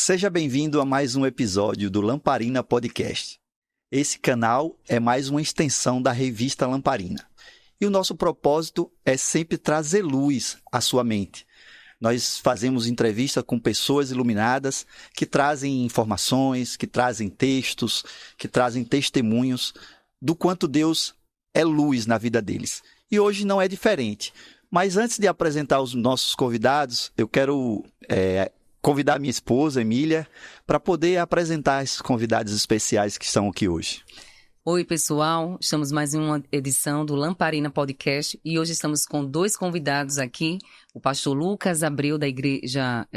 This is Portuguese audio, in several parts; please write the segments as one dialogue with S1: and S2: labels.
S1: Seja bem-vindo a mais um episódio do Lamparina Podcast. Esse canal é mais uma extensão da revista Lamparina. E o nosso propósito é sempre trazer luz à sua mente. Nós fazemos entrevista com pessoas iluminadas que trazem informações, que trazem textos, que trazem testemunhos do quanto Deus é luz na vida deles. E hoje não é diferente. Mas antes de apresentar os nossos convidados, eu quero convidar minha esposa, Emília, para poder apresentar esses convidados especiais que estão aqui hoje.
S2: Oi, pessoal. Estamos mais em uma edição do Lamparina Podcast e hoje estamos com dois convidados aqui. O pastor Lucas Abreu,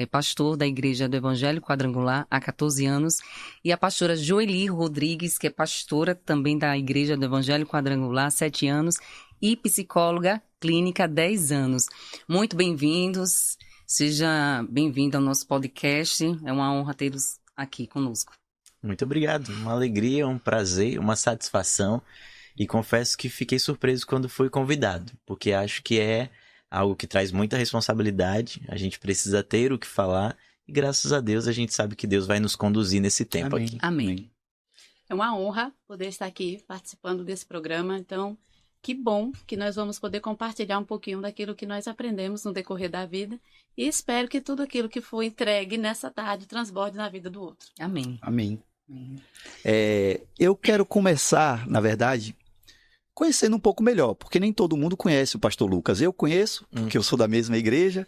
S2: pastor da Igreja do Evangelho Quadrangular há 14 anos, e a pastora Joeli Rodrigues, que é pastora também da Igreja do Evangelho Quadrangular há 7 anos e psicóloga clínica há 10 anos. Muito bem-vindos. Seja bem-vindo ao nosso podcast. É uma honra tê-los aqui conosco.
S3: Muito obrigado. Uma alegria, um prazer, uma satisfação. E confesso que fiquei surpreso quando fui convidado, porque acho que é algo que traz muita responsabilidade. A gente precisa ter o que falar e, graças a Deus, a gente sabe que Deus vai nos conduzir nesse tempo aqui.
S2: Amém.
S4: É uma honra poder estar aqui participando desse programa. Então, que bom que nós vamos poder compartilhar um pouquinho daquilo que nós aprendemos no decorrer da vida. E espero que tudo aquilo que foi entregue nessa tarde transborde na vida do outro.
S2: Amém.
S1: Amém. Eu quero começar, na verdade, conhecendo um pouco melhor, porque nem todo mundo conhece o pastor Lucas. Eu conheço, porque eu sou da mesma igreja,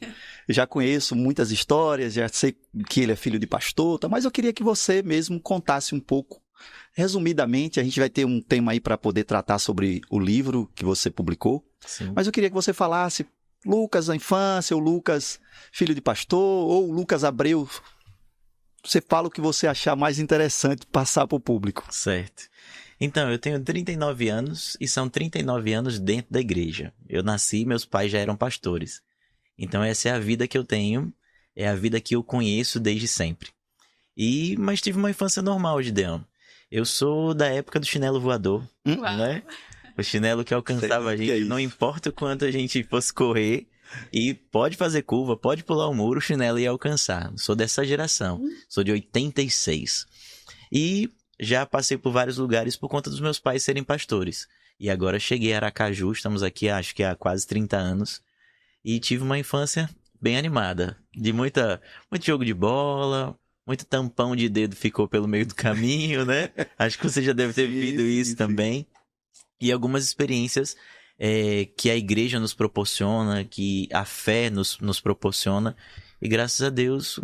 S1: já conheço muitas histórias, já sei que ele é filho de pastor, mas eu queria que você mesmo contasse um pouco. Resumidamente, a gente vai ter um tema aí para poder tratar sobre o livro que você publicou.
S3: Sim.
S1: Mas eu queria que você falasse Lucas da infância, ou Lucas filho de pastor, ou Lucas Abreu. Você fala o que você achar mais interessante passar para o público.
S3: Certo. Então, eu tenho 39 anos e são 39 anos dentro da igreja. Eu nasci e meus pais já eram pastores. Então, essa é a vida que eu tenho, é a vida que eu conheço desde sempre. Mas tive uma infância normal, Gideon. Eu sou da época do chinelo voador, né? O chinelo que alcançava a gente, não importa o quanto a gente fosse correr, e pode fazer curva, pode pular o muro, o chinelo ia alcançar. Sou dessa geração, sou de 86. E já passei por vários lugares por conta dos meus pais serem pastores. E agora cheguei a Aracaju, estamos aqui acho que há quase 30 anos, e tive uma infância bem animada, de muito jogo de bola. Muito tampão de dedo ficou pelo meio do caminho, né? Acho que você já deve ter vivido isso também. E algumas experiências que a igreja nos proporciona, que a fé nos proporciona. E graças a Deus,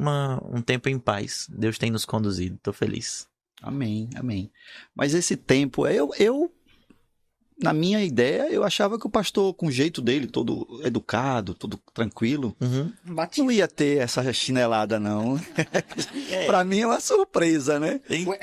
S3: um tempo em paz. Deus tem nos conduzido. Estou feliz.
S1: Amém, amém. Mas esse tempo, na minha ideia, eu achava que o pastor, com o jeito dele, todo educado, todo tranquilo, não ia ter essa chinelada, não. Pra mim é uma surpresa, né?
S3: Então,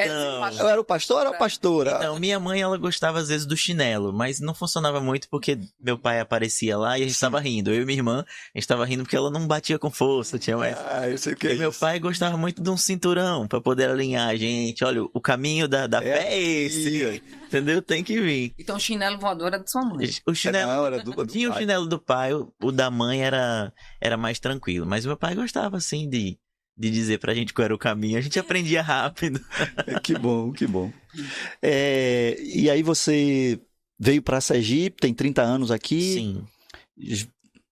S1: Eu era o pastor ou era a pastora?
S3: Então, minha mãe, ela gostava às vezes do chinelo, mas não funcionava muito porque meu pai aparecia lá e a gente estava rindo. Eu e minha irmã, a gente estava rindo porque ela não batia com força, tinha mais.
S1: Eu sei o que é
S3: Meu
S1: isso.
S3: pai gostava muito de um cinturão pra poder alinhar a gente. Olha, o caminho da fé é esse. Entendeu? Tem que vir.
S2: Então, o chinelo voador era de sua mãe.
S3: O chinelo...
S1: Não, era do
S3: Tinha
S1: pai.
S3: o chinelo do pai, o da mãe era mais tranquilo. Mas o meu pai gostava, assim, de dizer pra gente qual era o caminho. A gente aprendia rápido.
S1: Que bom, que bom. E aí você veio para Sergipe, tem 30 anos aqui.
S3: Sim.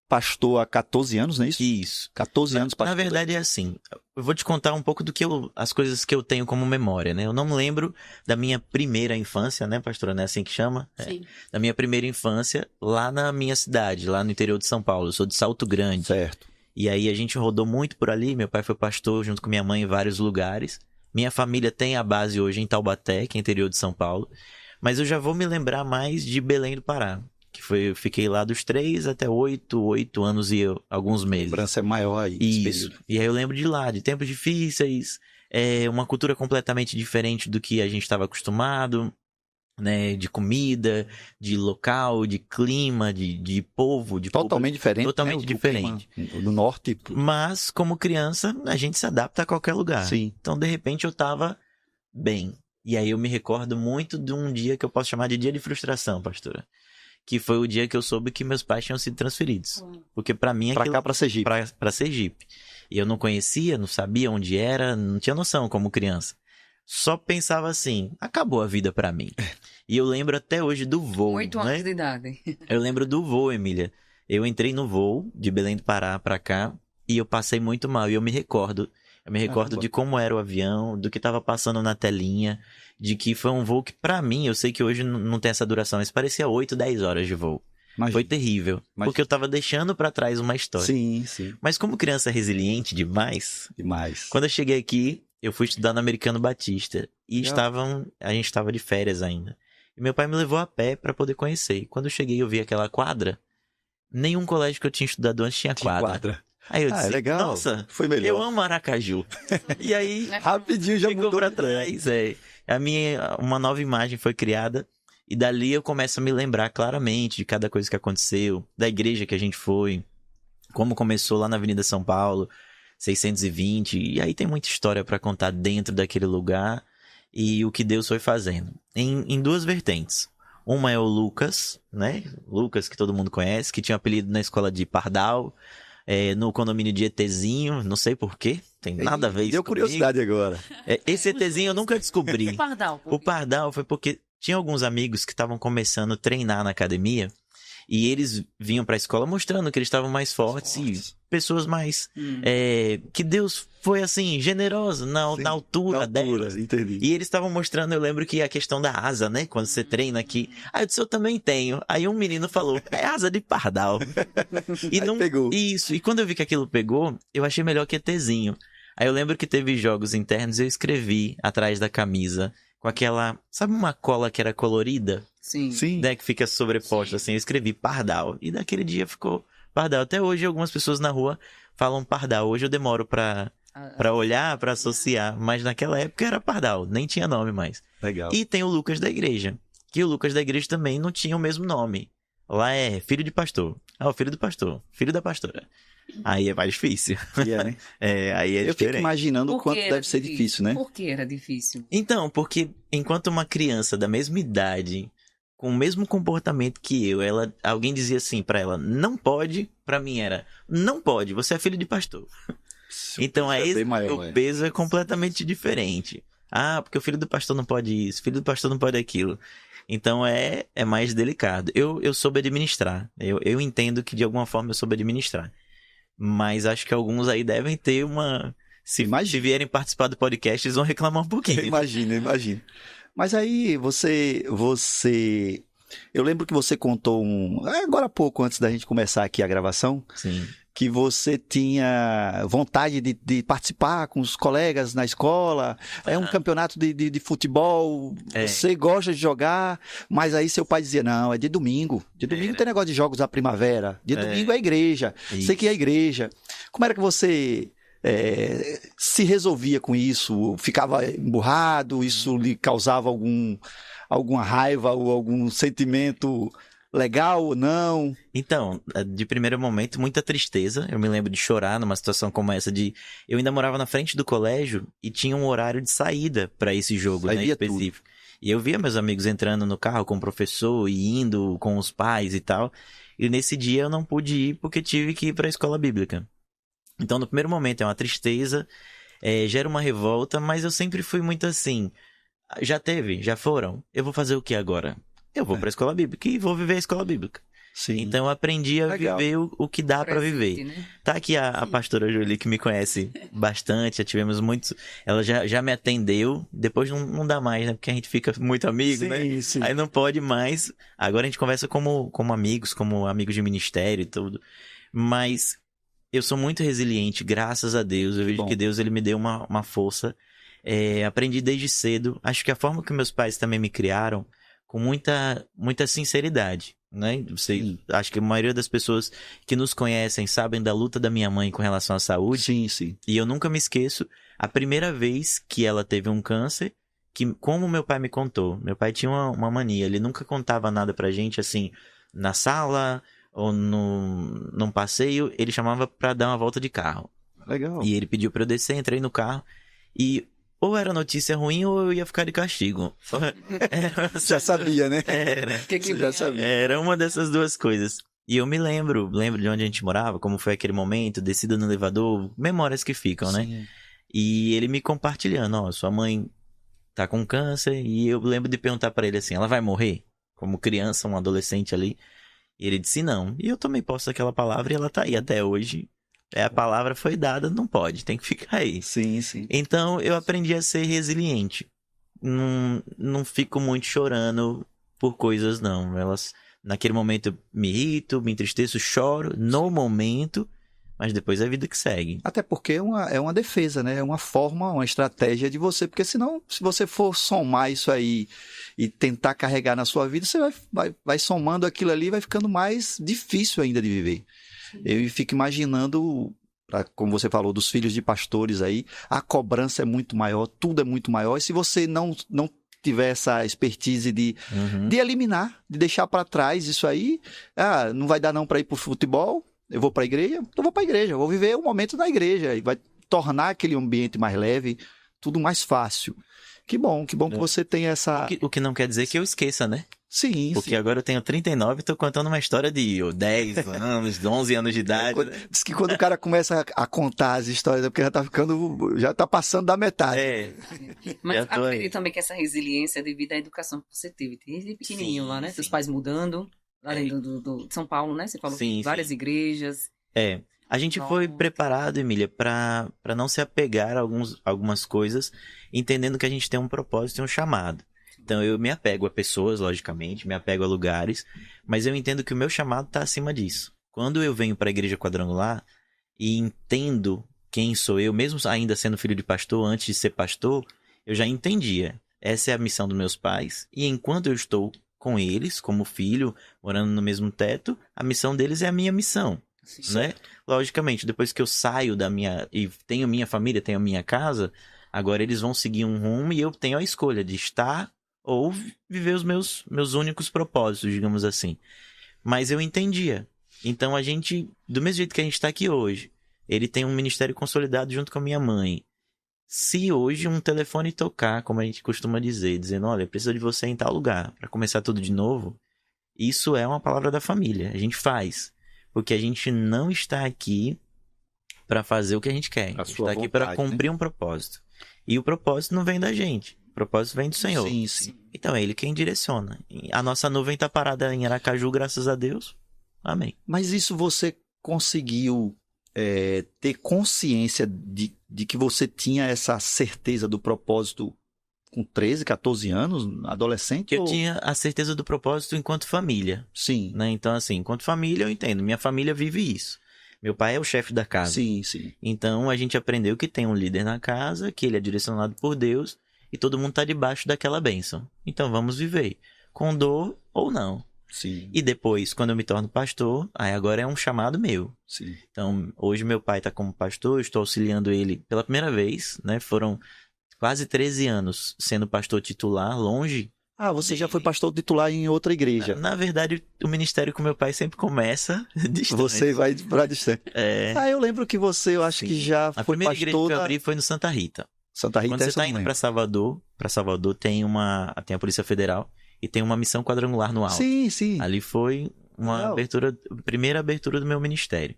S1: Pastor há 14 anos, não é isso?
S3: Isso.
S1: 14 anos pastor.
S3: Na verdade é assim, eu vou te contar um pouco as coisas que eu tenho como memória, né? Eu não me lembro da minha primeira infância, né, pastora? Não é assim que chama?
S4: Sim.
S3: Da minha primeira infância lá na minha cidade, lá no interior de São Paulo. Eu sou de Salto Grande.
S1: Certo.
S3: E aí a gente rodou muito por ali, meu pai foi pastor junto com minha mãe em vários lugares. Minha família tem a base hoje em Taubaté, que é interior de São Paulo. Mas eu já vou me lembrar mais de Belém do Pará. Eu fiquei lá dos 3 até 8 anos e alguns meses.
S1: A lembrança é maior aí.
S3: Isso. E aí eu lembro de lá, de tempos difíceis, uma cultura completamente diferente do que a gente estava acostumado, né? De comida, de local, de clima, de povo.
S1: Totalmente diferente.
S3: Totalmente
S1: né?
S3: diferente.
S1: Do norte.
S3: Mas, como criança, a gente se adapta a qualquer lugar.
S1: Sim.
S3: Então, de repente, eu tava bem. E aí eu me recordo muito de um dia que eu posso chamar de dia de frustração, pastora. Que foi o dia que eu soube que meus pais tinham sido transferidos. Porque pra mim...
S1: Pra cá, pra Sergipe.
S3: Pra Sergipe. E eu não conhecia, não sabia onde era, não tinha noção como criança. Só pensava assim, acabou a vida pra mim. E eu lembro até hoje do voo,
S2: 8
S3: né?
S2: anos de idade.
S3: Eu lembro do voo, Emília. Eu entrei no voo de Belém do Pará pra cá e eu passei muito mal. E eu me recordo
S1: Caramba.
S3: de como era o avião, do que tava passando na telinha, de que foi um voo que pra mim, eu sei que hoje não tem essa duração, mas parecia 8, 10 horas de voo.
S1: Imagina.
S3: Foi terrível,
S1: Imagina.
S3: porque eu tava deixando pra trás uma história.
S1: Sim, sim.
S3: Mas como criança resiliente demais,
S1: Demais.
S3: quando eu cheguei aqui, eu fui estudar no Americano Batista e
S1: Legal.
S3: a gente estava de férias ainda. E meu pai me levou a pé pra poder conhecer. E quando eu cheguei, eu vi aquela quadra. Nenhum colégio que eu tinha estudado antes tinha quadra. Aí eu disse,
S1: legal.
S3: nossa,
S1: Foi melhor.
S3: eu amo Aracaju. E aí,
S1: Rapidinho já
S3: ficou
S1: mudou
S3: pra
S1: de ideia.
S3: trás. Uma nova imagem foi criada. E dali eu começo a me lembrar claramente de cada coisa que aconteceu, da igreja que a gente foi, como começou lá na Avenida São Paulo, 620. E aí tem muita história pra contar dentro daquele lugar e o que Deus foi fazendo. Em duas vertentes. Uma é o Lucas, né? Lucas, que todo mundo conhece, que tinha um apelido na escola de Pardal, no condomínio de ETzinho, não sei porquê, tem nada a ver isso
S1: Deu
S3: comigo.
S1: curiosidade agora.
S3: Esse ETzinho eu nunca descobri.
S2: Pardal.
S3: O Pardal foi porque tinha alguns amigos que estavam começando a treinar na academia e eles vinham pra escola mostrando que eles estavam mais fortes e pessoas mais... que Deus foi, assim, generoso na altura delas.
S1: Entendi.
S3: E eles estavam mostrando, eu lembro que a questão da asa, né? Quando você treina aqui. Eu disse, eu também tenho. Aí um menino falou, é asa de pardal. E
S1: Aí pegou.
S3: Isso. E quando eu vi que aquilo pegou, eu achei melhor que ETzinho. Aí eu lembro que teve jogos internos, eu escrevi atrás da camisa com aquela, sabe uma cola que era colorida?
S2: Sim.
S1: Sim.
S3: Né, que fica sobreposta assim, eu escrevi Pardal. E daquele dia ficou Pardal. Até hoje algumas pessoas na rua falam Pardal. Hoje eu demoro pra olhar, pra associar. Mas naquela época era Pardal, nem tinha nome mais.
S1: Legal.
S3: E tem o Lucas da igreja. Que o Lucas da igreja também não tinha o mesmo nome. Lá é filho de pastor. O filho do pastor. Filho da pastora. Aí é mais difícil.
S1: Né?
S3: Aí é
S1: Eu fico
S3: diferente.
S1: imaginando o
S2: Por
S1: quanto
S2: que era
S1: deve ser difícil, né?
S2: Por que era difícil?
S3: Então, porque enquanto uma criança da mesma idade, com o mesmo comportamento que eu, alguém dizia assim pra ela, não pode, pra mim era, não pode, você é filho de pastor. Então
S1: É bem maior,
S3: o peso é completamente diferente. Porque o filho do pastor não pode isso, o filho do pastor não pode aquilo. Então é mais delicado. Eu soube administrar. Eu entendo que de alguma forma eu soube administrar. Mas acho que alguns aí devem ter uma... Se vierem participar do podcast, eles vão reclamar um pouquinho.
S1: Imagina. Mas aí eu lembro que você contou agora há pouco, antes da gente começar aqui a gravação,
S3: Sim.
S1: que você tinha vontade de participar com os colegas na escola, é um campeonato de futebol, você gosta de jogar, mas aí seu pai dizia, não, é de domingo tem negócio de jogos da primavera, de domingo é igreja, sei que é igreja. Como era que você se resolvia com isso? Ficava emburrado, isso lhe causava alguma raiva ou algum sentimento legal ou não?
S3: Então, de primeiro momento, muita tristeza. Eu me lembro de chorar numa situação como essa eu ainda morava na frente do colégio e tinha um horário de saída para esse jogo, né, específico. E eu via meus amigos entrando no carro com o professor e indo com os pais e tal. E nesse dia eu não pude ir porque tive que ir para a escola bíblica. Então, no primeiro momento é uma tristeza, gera uma revolta, mas eu sempre fui muito assim, já foram, eu vou fazer o que agora? Eu vou para a escola bíblica e vou viver a escola bíblica.
S1: Sim.
S3: Então eu aprendi a viver o que dá para viver.
S2: Né?
S3: Tá aqui a pastora Julie, que me conhece bastante, já tivemos muitos... Ela já me atendeu, depois não dá mais, né? Porque a gente fica muito amigo, né?
S1: Sim.
S3: Aí não pode mais. Agora a gente conversa como amigos de ministério e tudo. Mas eu sou muito resiliente, graças a Deus. Eu vejo que Deus ele me deu uma força. Aprendi desde cedo. Acho que a forma que meus pais também me criaram, com muita sinceridade, né? Acho que a maioria das pessoas que nos conhecem sabem da luta da minha mãe com relação à saúde.
S1: Sim.
S3: E eu nunca me esqueço a primeira vez que ela teve um câncer, como meu pai me contou. Meu pai tinha uma mania, ele nunca contava nada pra gente, assim, na sala ou num passeio, ele chamava pra dar uma volta de carro.
S1: Legal.
S3: E ele pediu pra eu descer, entrei no carro e... ou era notícia ruim ou eu ia ficar de castigo.
S1: Já sabia, né?
S3: Era.
S1: Já sabia.
S3: Era uma dessas duas coisas. E eu me lembro de onde a gente morava, como foi aquele momento, descida no elevador, memórias que ficam, né?
S1: Sim.
S3: E ele me compartilhando, ó, sua mãe tá com câncer, e eu lembro de perguntar pra ele assim, ela vai morrer? Como criança, um adolescente ali. E ele disse não. E eu tomei posse daquela palavra e ela tá aí até hoje. A palavra foi dada, não pode, tem que ficar aí.
S1: Sim, sim.
S3: Então eu aprendi a ser resiliente. Não fico muito chorando por coisas, não. Naquele momento eu me irrito, me entristeço, choro no momento, mas depois é a vida que segue.
S1: Até porque é uma defesa, né? É uma forma, uma estratégia de você. Porque senão, se você for somar isso aí e tentar carregar na sua vida, você vai somando aquilo ali e vai ficando mais difícil ainda de viver. Eu fico imaginando, como você falou, dos filhos de pastores aí, a cobrança é muito maior, tudo é muito maior. E se você não tiver essa expertise de eliminar, de deixar para trás isso aí, não vai dar não para ir pro futebol, eu vou para a igreja, então eu vou para a igreja, eu vou viver o momento na igreja e vai tornar aquele ambiente mais leve, tudo mais fácil. Que bom que você tem essa...
S3: O que não quer dizer que eu esqueça, né?
S1: Sim,
S3: Porque agora eu tenho 39 e tô contando uma história de 10 anos, 11 anos de idade.
S1: Diz que quando o cara começa a contar as histórias, é porque já tá passando da metade.
S2: Mas acredito também que essa resiliência é devido à educação que você teve. Desde pequenininho lá, né? Seus pais mudando, lá dentro de São Paulo, né? Você falou várias igrejas.
S3: A gente foi preparado, Emília, para não se apegar a algumas coisas, entendendo que a gente tem um propósito e um chamado. Então eu me apego a pessoas, logicamente, me apego a lugares, mas eu entendo que o meu chamado está acima disso. Quando eu venho para a Igreja Quadrangular e entendo quem sou eu, mesmo ainda sendo filho de pastor, antes de ser pastor, eu já entendia. Essa é a missão dos meus pais, e enquanto eu estou com eles, como filho, morando no mesmo teto, a missão deles é a minha missão. Né? Logicamente, depois que eu saio e tenho minha família, tenho a minha casa, agora eles vão seguir um rumo e eu tenho a escolha de estar ou viver os meus únicos propósitos, digamos assim. Mas eu entendia. Então a gente, do mesmo jeito que a gente está aqui hoje, ele tem um ministério consolidado junto com a minha mãe. Se hoje um telefone tocar, como a gente costuma dizer, dizendo, olha, preciso de você em tal lugar, para começar tudo de novo, isso é uma palavra da família. A gente faz. Porque a gente não está aqui para fazer o que a gente quer. A gente está aqui para cumprir um propósito. E o propósito não vem da gente. O propósito vem do Senhor.
S1: Sim, sim.
S3: Então é Ele quem direciona. A nossa nuvem está parada em Aracaju, graças a Deus. Amém.
S1: Mas isso você conseguiu ter consciência de que você tinha essa certeza do propósito com 13, 14 anos, adolescente?
S3: Eu tinha a certeza do propósito enquanto família.
S1: Sim.
S3: Né? Então, assim, enquanto família eu entendo. Minha família vive isso. Meu pai é o chefe da casa.
S1: Sim, sim.
S3: Então a gente aprendeu que tem um líder na casa, que ele é direcionado por Deus e todo mundo está debaixo daquela bênção. Então vamos viver, com dor ou não.
S1: Sim.
S3: E depois, quando eu me torno pastor, aí agora é um chamado meu.
S1: Sim.
S3: Então hoje meu pai está como pastor, eu estou auxiliando ele pela primeira vez, né? Foram quase 13 anos sendo pastor titular, longe.
S1: Você já foi pastor titular em outra igreja.
S3: Na verdade, o ministério com meu pai sempre começa distante.
S1: Você vai para distante. Eu lembro que você, eu acho que já foi pastor...
S3: A primeira igreja que eu abri foi no Santa Rita.
S1: Santa Rita.
S3: Quando você está indo para Salvador tem a Polícia Federal e tem uma missão quadrangular no alto.
S1: Sim, sim.
S3: Ali foi primeira abertura do meu ministério.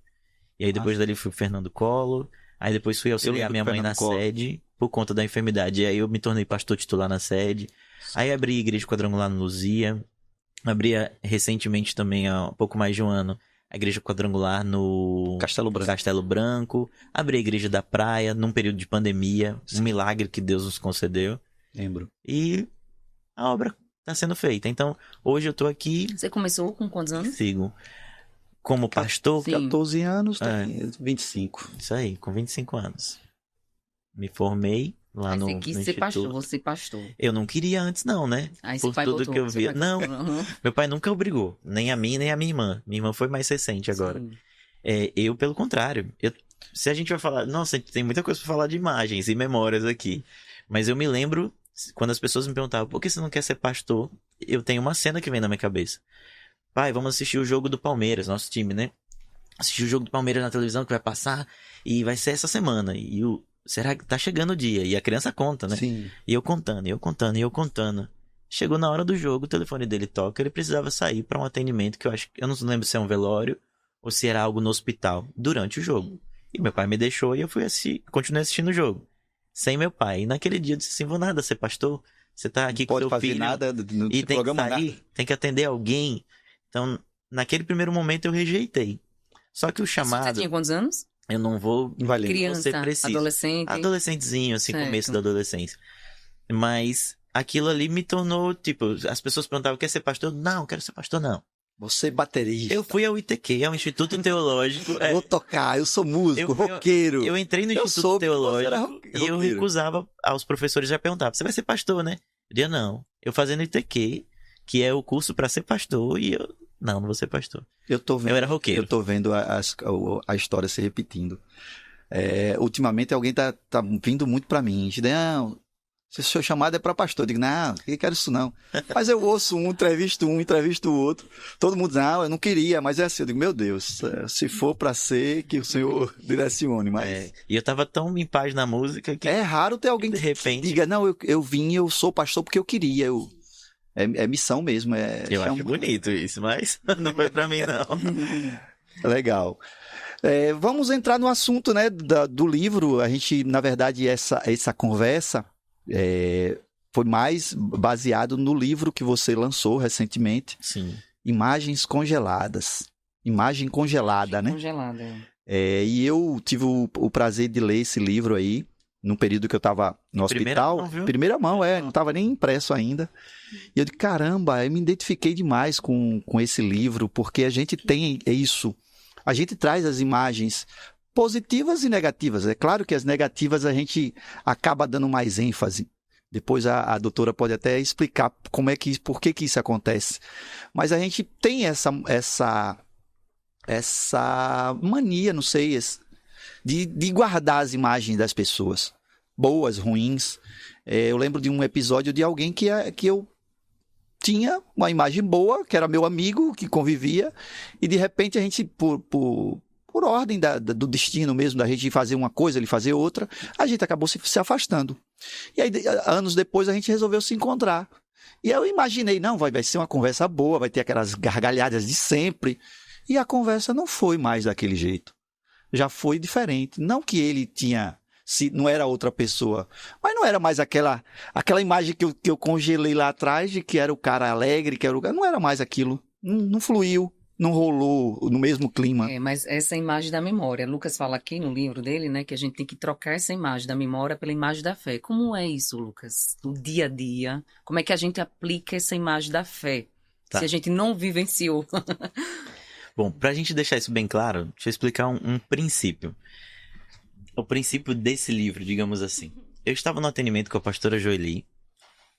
S3: E aí depois dali fui Fernando Collor, aí depois fui auxiliar minha mãe na sede por conta da enfermidade. E aí eu me tornei pastor titular na sede. Aí abri a igreja quadrangular no Luzia. Abri recentemente também, há um pouco mais de um ano, a igreja quadrangular no Castelo Branco. Abri a igreja da praia num período de pandemia. Sim. Um milagre que Deus nos concedeu.
S1: Lembro.
S3: E a obra está sendo feita. Então, hoje eu estou aqui...
S2: Você começou com quantos anos?
S3: Sigo. Como pastor...
S1: 14 anos, 25.
S3: Isso aí, com 25 anos. Me formei lá no
S2: Instituto. Você pastor.
S3: Eu não queria antes não, né?
S2: Aí
S3: por tudo que eu via. Não, meu pai nunca obrigou. Nem a mim, nem a minha irmã. Minha irmã foi mais recente agora. Eu, pelo contrário. Se a gente vai falar... Nossa, tem muita coisa para falar de imagens e memórias aqui. Mas eu me lembro, quando as pessoas me perguntavam, por que você não quer ser pastor? Eu tenho uma cena que vem na minha cabeça. Pai, vamos assistir o jogo do Palmeiras, nosso time, né? Assistir o jogo do Palmeiras na televisão que vai passar e vai ser essa semana. Será que tá chegando o dia? E a criança conta, né?
S1: Sim.
S3: E eu contando. Chegou na hora do jogo, o telefone dele toca, ele precisava sair para um atendimento que eu não lembro se é um velório ou se era algo no hospital, durante o jogo. E meu pai me deixou e eu continuei assistindo o jogo. Sem meu pai. E naquele dia eu disse assim, vou nada ser pastor, você tá aqui com seu filho.
S1: Nada, não
S3: e tem que sair, tem que atender alguém. Então, naquele primeiro momento eu rejeitei. Só que o chamado...
S2: Você tinha quantos anos?
S3: Eu não vou...
S2: Criança, adolescente.
S3: Adolescentezinho, assim,
S2: certo.
S3: Começo da adolescência. Mas aquilo ali me tornou, tipo, as pessoas perguntavam, quer ser pastor? Não, quero ser pastor, não.
S1: Você é baterista.
S3: Eu fui ao ITQ, ao Instituto Teológico.
S1: Vou tocar, eu sou músico, roqueiro.
S3: Eu entrei no Instituto Teológico e eu recusava aos professores, já perguntavam, você vai ser pastor, né? Eu dizia, não. Eu fazendo ITQ, que é o curso para ser pastor, e eu, não vou ser pastor. Eu era roqueiro.
S1: Eu tô vendo a história se repetindo. Ultimamente alguém tá vindo muito para mim. Não, se o seu chamado é para pastor, eu digo, não, eu quero isso não. Mas eu ouço entrevisto o outro. Todo mundo diz, não, eu não queria, mas é assim. Eu digo, meu Deus, se for para ser, que o Senhor direcione. Mas...
S3: E eu tava tão em paz na música que...
S1: É raro ter alguém
S3: de repente...
S1: que diga, não, eu sou pastor porque eu queria. É missão mesmo.
S3: Eu acho bonito isso, mas não foi para mim não.
S1: Legal. Vamos entrar no assunto, né, do livro. A gente, na verdade, essa conversa foi mais baseado no livro que você lançou recentemente.
S3: Sim.
S1: Imagens Congeladas. Imagem congelada, né?
S2: Congelada.
S1: E eu tive o prazer de ler esse livro aí, no período que eu estava no hospital. Primeira mão, não estava nem impresso ainda. E eu disse, caramba, eu me identifiquei demais com esse livro, porque a gente tem isso. A gente traz as imagens positivas e negativas. É claro que as negativas a gente acaba dando mais ênfase. Depois a doutora pode até explicar por que isso acontece. Mas a gente tem essa mania, não sei, de guardar as imagens das pessoas. Boas, ruins. Eu lembro de um episódio de alguém que eu tinha uma imagem boa, que era meu amigo, que convivia, e de repente a gente, por ordem do destino mesmo, da gente fazer uma coisa, ele fazer outra, a gente acabou se afastando. E aí, anos depois, a gente resolveu se encontrar. E eu imaginei, não, vai ser uma conversa boa, vai ter aquelas gargalhadas de sempre. E a conversa não foi mais daquele jeito. Já foi diferente. Não que ele não era outra pessoa, mas não era mais aquela imagem que eu congelei lá atrás, de que era o cara alegre, não era mais aquilo. Não fluiu. Não rolou no mesmo clima.
S2: Mas essa imagem da memória. Lucas fala aqui no livro dele, né, que a gente tem que trocar essa imagem da memória pela imagem da fé. Como é isso, Lucas? No dia a dia, como é que a gente aplica essa imagem da fé?
S3: Tá.
S2: Se a gente não vivenciou.
S3: Bom, pra gente deixar isso bem claro, deixa eu explicar um princípio. O princípio desse livro, digamos assim. Eu estava no atendimento com a pastora Joeli,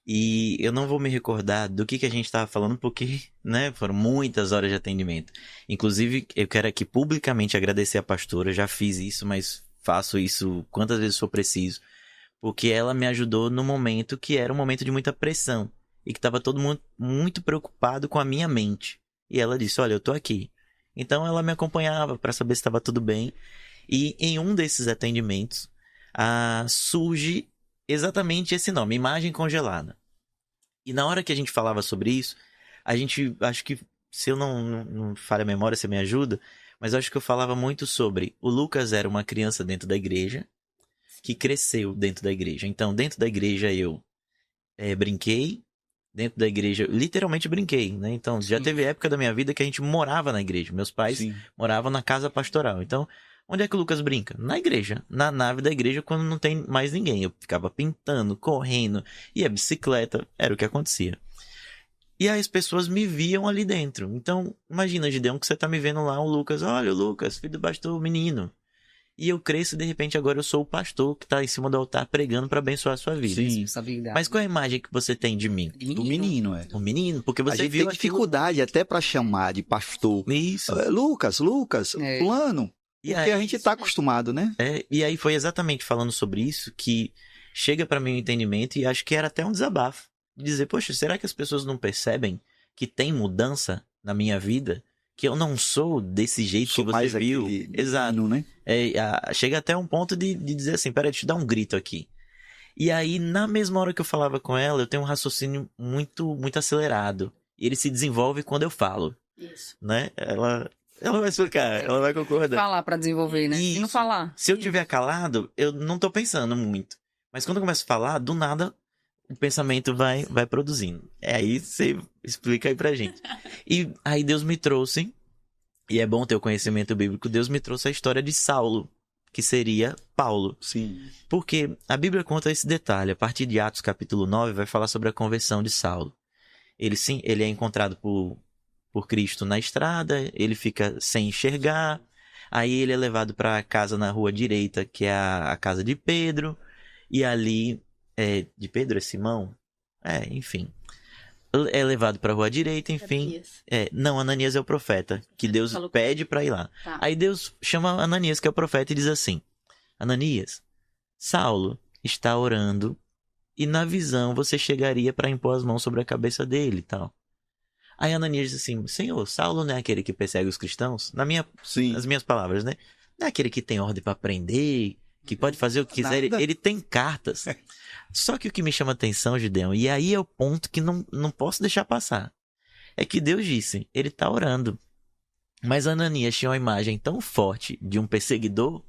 S3: e eu não vou me recordar do que a gente estava falando, porque, né, foram muitas horas de atendimento. Inclusive, eu quero aqui publicamente agradecer a pastora, já fiz isso, mas faço isso quantas vezes for preciso, porque ela me ajudou no momento que era um momento de muita pressão, e que estava todo mundo muito preocupado com a minha mente. E ela disse, olha, eu tô aqui. Então ela me acompanhava para saber se estava tudo bem. E em um desses atendimentos, surge exatamente esse nome, imagem congelada. E na hora que a gente falava sobre isso, acho que, se eu não falho a memória, você me ajuda, mas eu acho que eu falava muito sobre, o Lucas era uma criança dentro da igreja, que cresceu dentro da igreja. Então, dentro da igreja eu brinquei, dentro da igreja, literalmente brinquei, né? Então, já teve época da minha vida que a gente morava na igreja, meus pais moravam na casa pastoral. Então, onde é que o Lucas brinca? Na igreja, na nave da igreja, quando não tem mais ninguém. Eu ficava pintando, correndo, e a bicicleta, era o que acontecia. E aí as pessoas me viam ali dentro. Então, imagina, Gideão, que você tá me vendo lá, o Lucas, olha o Lucas, filho do pastor, menino. E eu cresço e de repente agora eu sou o pastor que tá em cima do altar pregando para abençoar a sua vida.
S1: Sim.
S3: Mas qual é a imagem que você tem de mim?
S1: Do menino,
S3: O menino, porque você
S1: a gente
S3: viu
S1: tem dificuldade até para chamar de pastor.
S3: Isso.
S1: Lucas, fulano. Porque a gente tá acostumado, né?
S3: E aí foi exatamente falando sobre isso que chega para mim o entendimento, e acho que era até um desabafo. De dizer, poxa, será que as pessoas não percebem que tem mudança na minha vida? Que eu não sou desse jeito que você viu? Exato.
S1: Né?
S3: Chega até um ponto de dizer assim, peraí, deixa eu dar um grito aqui. E aí, na mesma hora que eu falava com ela, eu tenho um raciocínio muito, muito acelerado. E ele se desenvolve quando eu falo,
S4: Isso.
S3: né? Ela vai explicar, ela vai concordar.
S2: Falar pra desenvolver, né? E não
S3: Isso.
S2: falar.
S3: Se eu tiver calado, eu não tô pensando muito. Mas quando eu começo a falar, do nada, o pensamento vai produzindo. Aí você explica aí pra gente. E aí Deus me trouxe, e é bom ter o conhecimento bíblico, Deus me trouxe a história de Saulo, que seria Paulo.
S1: Sim.
S3: Porque a Bíblia conta esse detalhe. A partir de Atos capítulo 9 vai falar sobre a conversão de Saulo. Ele é encontrado por Cristo na estrada, ele fica sem enxergar, aí ele é levado para a casa na rua direita, que é a casa de Pedro, e ali, de Pedro é Simão? Enfim. É levado para a rua direita, enfim. Não, Ananias é o profeta, que Deus pede para ir lá.
S4: Tá.
S3: Aí Deus chama Ananias, que é o profeta, e diz assim: Ananias, Saulo está orando e na visão você chegaria para impor as mãos sobre a cabeça dele e tal. Aí Ananias diz assim: Senhor, Saulo não é aquele que persegue os cristãos? Nas minhas palavras, né? Não é aquele que tem ordem para prender, que pode fazer o que quiser. Ele tem cartas. Só que o que me chama atenção, Gideon, e aí é o ponto que não posso deixar passar, é que Deus disse, ele está orando. Mas Ananias tinha uma imagem tão forte de um perseguidor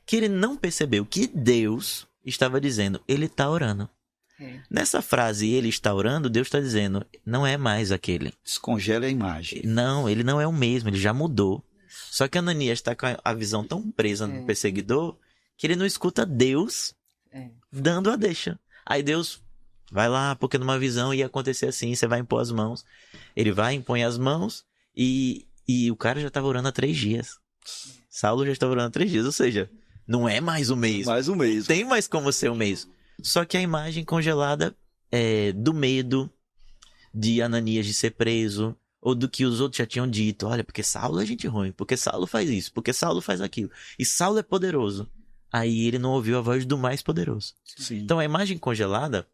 S3: que ele não percebeu que Deus estava dizendo, ele está orando. Nessa frase, ele está orando, Deus está dizendo, não é mais aquele.
S1: Descongela a imagem.
S3: Não, ele não é o mesmo, ele já mudou. Só que Ananias está com a visão tão presa no perseguidor que ele não escuta Deus dando a deixa. Aí Deus vai lá, porque numa visão ia acontecer assim, você vai impor as mãos. Ele vai, impõe as mãos e o cara já estava orando há 3 dias. Saulo já estava orando há 3 dias, ou seja, não é mais o mesmo. Não tem mais como ser o mesmo. Só que a imagem congelada do medo de Ananias de ser preso, ou do que os outros já tinham dito. Olha, porque Saulo é gente ruim, porque Saulo faz isso, porque Saulo faz aquilo. E Saulo é poderoso. Aí ele não ouviu a voz do mais poderoso.
S1: Sim.
S3: Então a imagem congelada,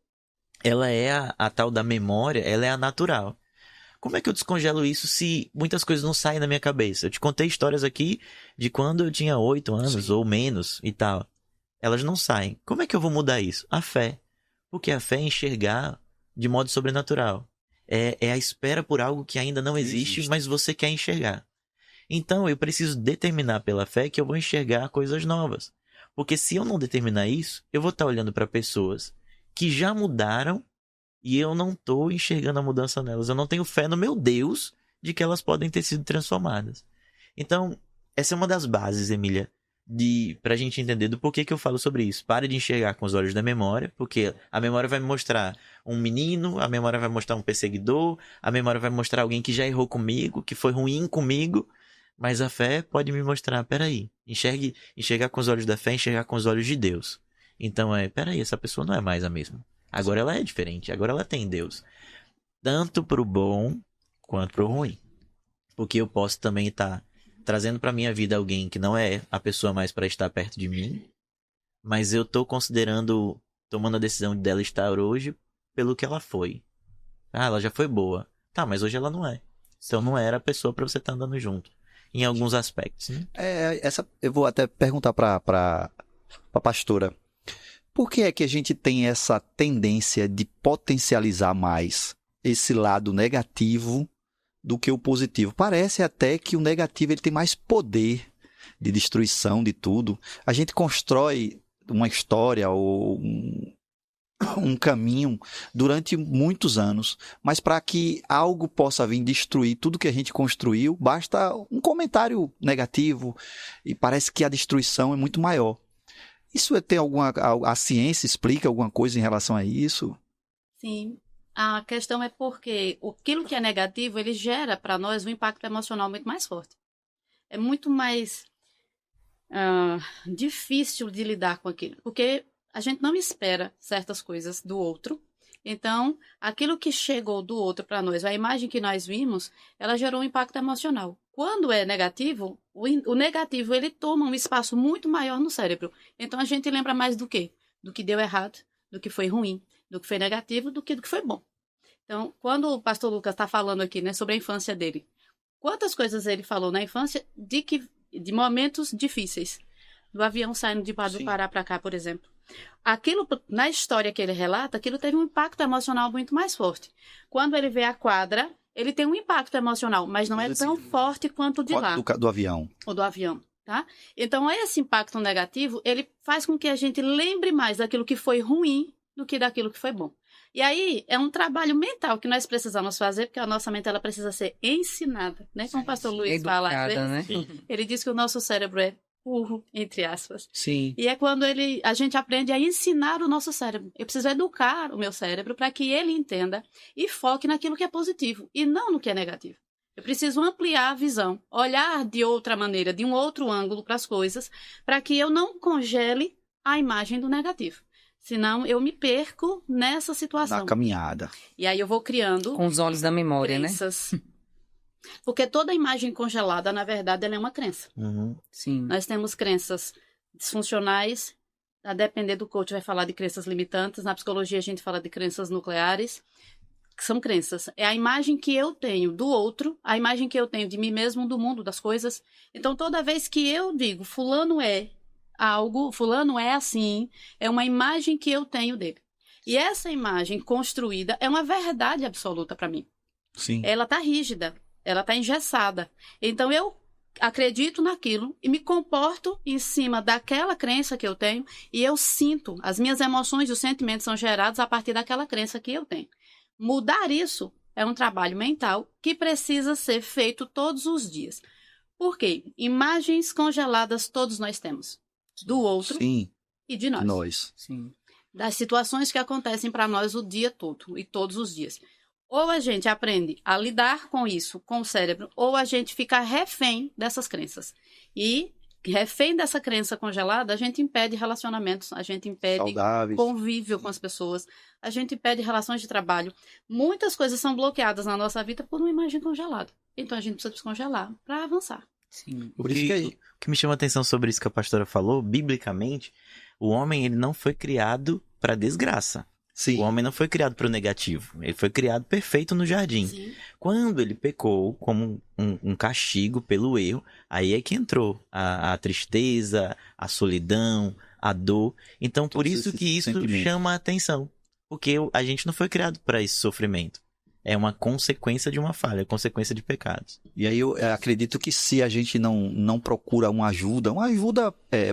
S3: ela é a tal da memória, ela é a natural. Como é que eu descongelo isso se muitas coisas não saem da minha cabeça? Eu te contei histórias aqui de quando eu tinha 8 anos ou menos e tal. Elas não saem. Como é que eu vou mudar isso? A fé. Porque a fé é enxergar de modo sobrenatural. É a espera por algo que ainda não existe, mas você quer enxergar. Então eu preciso determinar pela fé que eu vou enxergar coisas novas. Porque se eu não determinar isso, eu vou estar olhando para pessoas que já mudaram e eu não estou enxergando a mudança nelas. Eu não tenho fé no meu Deus de que elas podem ter sido transformadas. Então, essa é uma das bases, Emília, pra gente entender do porquê que eu falo sobre isso. Pare de enxergar com os olhos da memória, porque a memória vai me mostrar um menino, a memória vai mostrar um perseguidor, a memória vai mostrar alguém que já errou comigo, que foi ruim comigo, mas a fé pode me mostrar, peraí, enxergar com os olhos da fé, enxergar com os olhos de Deus. Então peraí, essa pessoa não é mais a mesma. Agora ela é diferente, agora ela tem Deus. Tanto pro bom quanto pro ruim. Porque eu posso também estar trazendo para minha vida alguém que não é a pessoa mais para estar perto de mim, mas eu tô tomando a decisão dela estar hoje pelo que ela foi. Ela já foi boa. Tá, mas hoje ela não é. Então não era a pessoa para você estar andando junto. Em alguns aspectos. Né?
S1: Eu vou até perguntar para a pastora. Por que é que a gente tem essa tendência de potencializar mais esse lado negativo do que o positivo? Parece até que o negativo ele tem mais poder de destruição de tudo. A gente constrói uma história ou um caminho durante muitos anos, mas para que algo possa vir destruir tudo que a gente construiu, basta um comentário negativo e parece que a destruição é muito maior. Isso a ciência explica alguma coisa em relação a isso?
S4: Sim. A questão é porque aquilo que é negativo, ele gera para nós um impacto emocional muito mais forte. É muito mais difícil de lidar com aquilo, porque a gente não espera certas coisas do outro. Então, aquilo que chegou do outro para nós, a imagem que nós vimos, ela gerou um impacto emocional. Quando é negativo, o negativo ele toma um espaço muito maior no cérebro. Então, a gente lembra mais do quê? Do que deu errado, do que foi ruim, do que foi negativo, do que foi bom. Então, quando o pastor Lucas está falando aqui, né, sobre a infância dele, quantas coisas ele falou na infância de momentos difíceis. Do avião saindo de Pará para cá, por exemplo. Aquilo, na história que ele relata, aquilo teve um impacto emocional muito mais forte. Quando ele vê a quadra, ele tem um impacto emocional, mas não é tão forte quanto o de lá.
S1: Do avião.
S4: Ou do avião, tá? Então, esse impacto negativo, ele faz com que a gente lembre mais daquilo que foi ruim do que daquilo que foi bom. E aí, é um trabalho mental que nós precisamos fazer, porque a nossa mente ela precisa ser ensinada, né? Como o pastor Luiz fala, às vezes,
S2: né?
S4: ele diz que o nosso cérebro é burro, entre aspas.
S1: Sim.
S4: E é quando a gente aprende a ensinar o nosso cérebro. Eu preciso educar o meu cérebro para que ele entenda e foque naquilo que é positivo e não no que é negativo. Eu preciso ampliar a visão, olhar de outra maneira, de um outro ângulo para as coisas, para que eu não congele a imagem do negativo. Senão eu me perco nessa situação.
S1: Na caminhada.
S4: E aí eu vou criando
S2: Com os olhos da memória,
S4: crenças. Porque toda imagem congelada, na verdade, ela é uma crença.
S3: Uhum.
S2: Sim.
S4: Nós temos crenças disfuncionais, a depender do coach vai falar de crenças limitantes, na psicologia a gente fala de crenças nucleares, que são crenças. É a imagem que eu tenho do outro, a imagem que eu tenho de mim mesmo, do mundo, das coisas. Então, toda vez que eu digo, fulano é algo, fulano é assim, é uma imagem que eu tenho dele. E essa imagem construída é uma verdade absoluta para mim.
S1: Sim.
S4: Ela tá rígida, ela tá engessada. Então, eu acredito naquilo e me comporto em cima daquela crença que eu tenho e eu sinto, as minhas emoções e os sentimentos são gerados a partir daquela crença que eu tenho. Mudar isso é um trabalho mental que precisa ser feito todos os dias. Por quê? Imagens congeladas todos nós temos. Do outro
S1: Sim.
S4: e de nós.
S2: Sim.
S4: Das situações que acontecem para nós o dia todo e todos os dias. Ou a gente aprende a lidar com isso, com o cérebro, ou a gente fica refém dessas crenças. E refém dessa crença congelada, a gente impede relacionamentos, a gente impede
S1: Saudáveis.
S4: convívio com as pessoas, a gente impede relações de trabalho. Muitas coisas são bloqueadas na nossa vida por uma imagem congelada. Então a gente precisa descongelar para avançar.
S2: Sim.
S1: Por isso que
S3: O que me chama a atenção sobre isso que a pastora falou, biblicamente, o homem ele não foi criado para desgraça.
S1: Sim.
S3: O homem não foi criado para o negativo. Ele foi criado perfeito no jardim.
S4: Sim.
S3: Quando ele pecou como um castigo pelo erro, aí é que entrou a tristeza, a solidão, a dor. Então, por
S1: Todos
S3: isso
S1: esses
S3: que isso
S1: sentimentos.
S3: chama a atenção. Porque a gente não foi criado para esse sofrimento. É uma consequência de uma falha, consequência de pecados.
S1: E aí eu acredito que se a gente não procura uma ajuda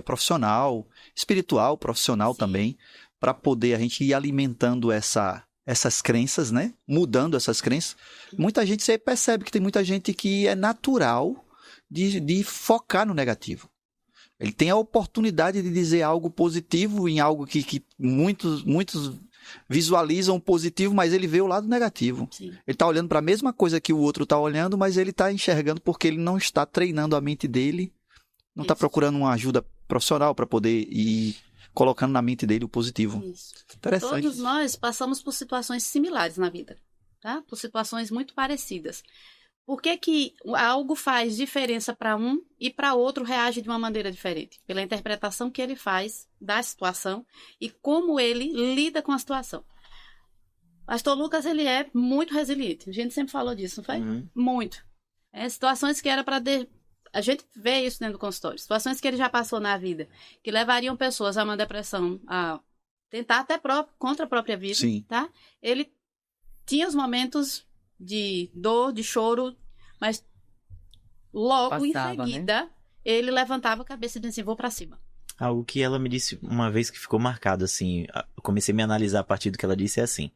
S1: profissional, espiritual, profissional
S4: Sim.
S1: também, para poder a gente ir alimentando essas crenças, né? Mudando essas crenças. Muita gente, você percebe que tem muita gente que é natural de focar no negativo. Ele tem a oportunidade de dizer algo positivo em algo que muitos visualizam positivo, mas ele vê o lado negativo.
S4: Sim.
S1: Ele está olhando para a mesma coisa que o outro está olhando, mas ele está enxergando porque ele não está treinando a mente dele, não está
S4: Isso.
S1: procurando uma ajuda profissional para poder ir colocando na mente dele o positivo.
S4: Isso.
S1: Interessante.
S4: Todos nós passamos por situações similares na vida, tá? Por situações muito parecidas. Por que algo faz diferença para um e para outro reage de uma maneira diferente? Pela interpretação que ele faz da situação e como ele lida com a situação. Pastor Lucas, ele é muito resiliente. A gente sempre falou disso, não foi?
S3: Uhum.
S4: Muito. Situações que era para... A gente vê isso dentro do consultório. Situações que ele já passou na vida, que levariam pessoas a uma depressão, a tentar até contra a própria vida,
S1: Sim.
S4: tá? Ele tinha os momentos de dor, de choro, mas logo
S2: Passava,
S4: em seguida, ele levantava a cabeça e dizia assim, vou pra cima.
S3: Algo que ela me disse uma vez que ficou marcado, assim, eu comecei a me analisar a partir do que ela disse, é assim,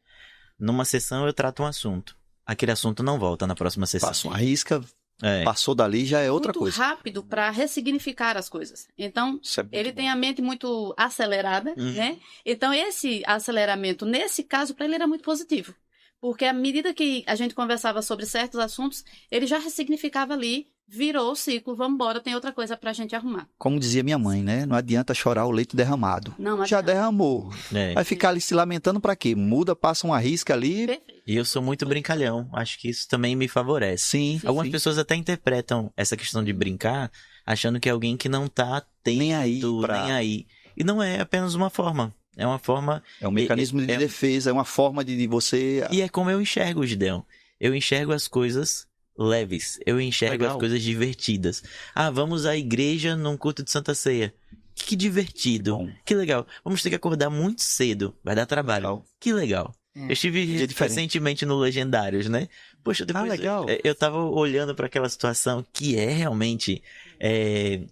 S3: numa sessão eu trato um assunto, aquele assunto não volta na próxima sessão.
S1: Passa uma risca,
S3: É.
S1: passou dali, já é outra
S4: muito
S1: coisa.
S4: rápido para ressignificar as coisas. Então,
S1: Isso é muito
S4: ele
S1: bom.
S4: tem a mente muito acelerada,
S3: Uhum.
S4: né? Então, esse aceleramento, nesse caso, para ele era muito positivo. Porque à medida que a gente conversava sobre certos assuntos, ele já ressignificava ali, virou o ciclo, vamos embora, tem outra coisa pra gente arrumar.
S1: Como dizia minha mãe, né? Não adianta chorar o leite derramado.
S4: Não, mas
S1: Já derramou.
S3: É.
S1: Vai ficar ali se lamentando pra quê? Muda, passa uma risca ali.
S4: perfeito.
S3: E eu sou muito brincalhão, acho que isso também me favorece.
S1: Sim.
S3: Algumas
S1: sim.
S3: pessoas até interpretam essa questão de brincar, achando que é alguém que não tá atento,
S1: Nem aí pra-
S3: nem aí. E não é apenas uma forma. É uma forma...
S1: É um mecanismo de defesa, é uma forma de você...
S3: E é como eu enxergo, Gideon. Eu enxergo as coisas leves. Eu enxergo
S1: Legal.
S3: as coisas divertidas. Ah, vamos à igreja num culto de Santa Ceia. que divertido,
S1: Bom.
S3: que legal. Vamos ter que acordar muito cedo, vai dar trabalho.
S1: Legal.
S3: Que legal.
S2: É.
S3: Eu estive
S1: Dia diferente.
S3: recentemente no Legendários, né? Poxa, depois
S1: legal.
S3: eu tava olhando para aquela situação que é realmente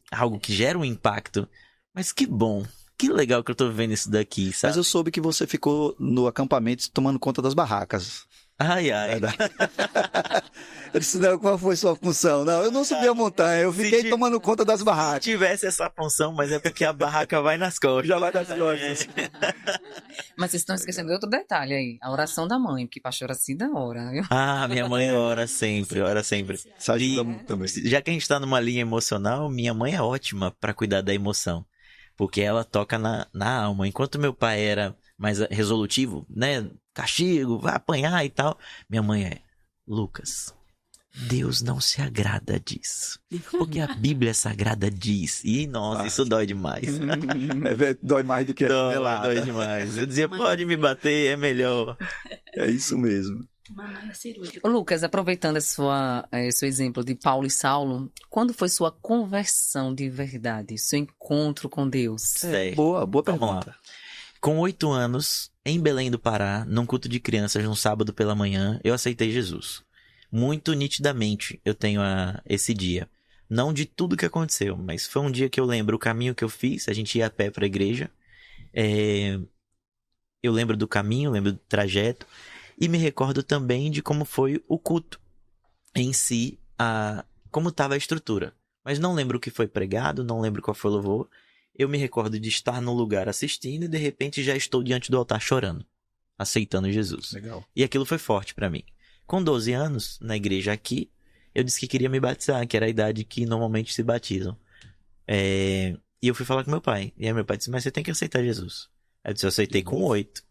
S3: algo que gera um impacto. Mas que bom, que legal que eu tô vendo isso daqui, sabe?
S1: Mas eu soube que você ficou no acampamento tomando conta das barracas.
S3: Ai, ai.
S1: Eu disse, não, qual foi sua função? Não, eu não subi a montanha, eu fiquei
S3: Se
S1: tomando conta das
S3: Se
S1: barracas.
S3: tivesse essa função, mas é porque a barraca vai nas costas.
S1: Já vai das costas.
S2: Mas vocês estão esquecendo de outro detalhe aí. A oração da mãe, porque pastora Cida ora, viu?
S3: Ah, minha mãe ora sempre, ora sempre.
S1: Isso ajuda muito também.
S3: Já que a gente tá numa linha emocional, minha mãe é ótima pra cuidar da emoção. Porque ela toca na alma. Enquanto meu pai era mais resolutivo, né? Castigo, vai apanhar e tal. Minha mãe é, Lucas, Deus não se agrada disso. Porque a Bíblia Sagrada diz. E, nossa, isso dói demais.
S1: Dói mais do que
S3: Dói demais. Eu dizia, pode me bater, é melhor.
S1: É isso mesmo.
S4: Mamãe é cirúrgica.
S2: Ô, Lucas, aproveitando seu exemplo de Paulo e Saulo, quando foi sua conversão de verdade, seu encontro com Deus?
S3: Certo.
S1: Boa
S3: Vamos
S1: pergunta.
S3: lá. Com 8 anos, em Belém do Pará, num culto de crianças, num sábado pela manhã, eu aceitei Jesus. Muito nitidamente eu tenho esse dia. Não de tudo que aconteceu, mas foi um dia que eu lembro o caminho que eu fiz. A gente ia a pé para a igreja. Eu lembro do caminho, lembro do trajeto. E me recordo também de como foi o culto em si, como estava a estrutura. Mas não lembro o que foi pregado, não lembro qual foi o louvor. Eu me recordo de estar num lugar assistindo e de repente já estou diante do altar chorando, aceitando Jesus.
S1: Legal.
S3: E aquilo foi forte para mim. Com 12 anos, na igreja aqui, eu disse que queria me batizar, que era a idade que normalmente se batizam. E eu fui falar com meu pai. E aí meu pai disse, mas você tem que aceitar Jesus. Aí eu disse, eu aceitei com 8.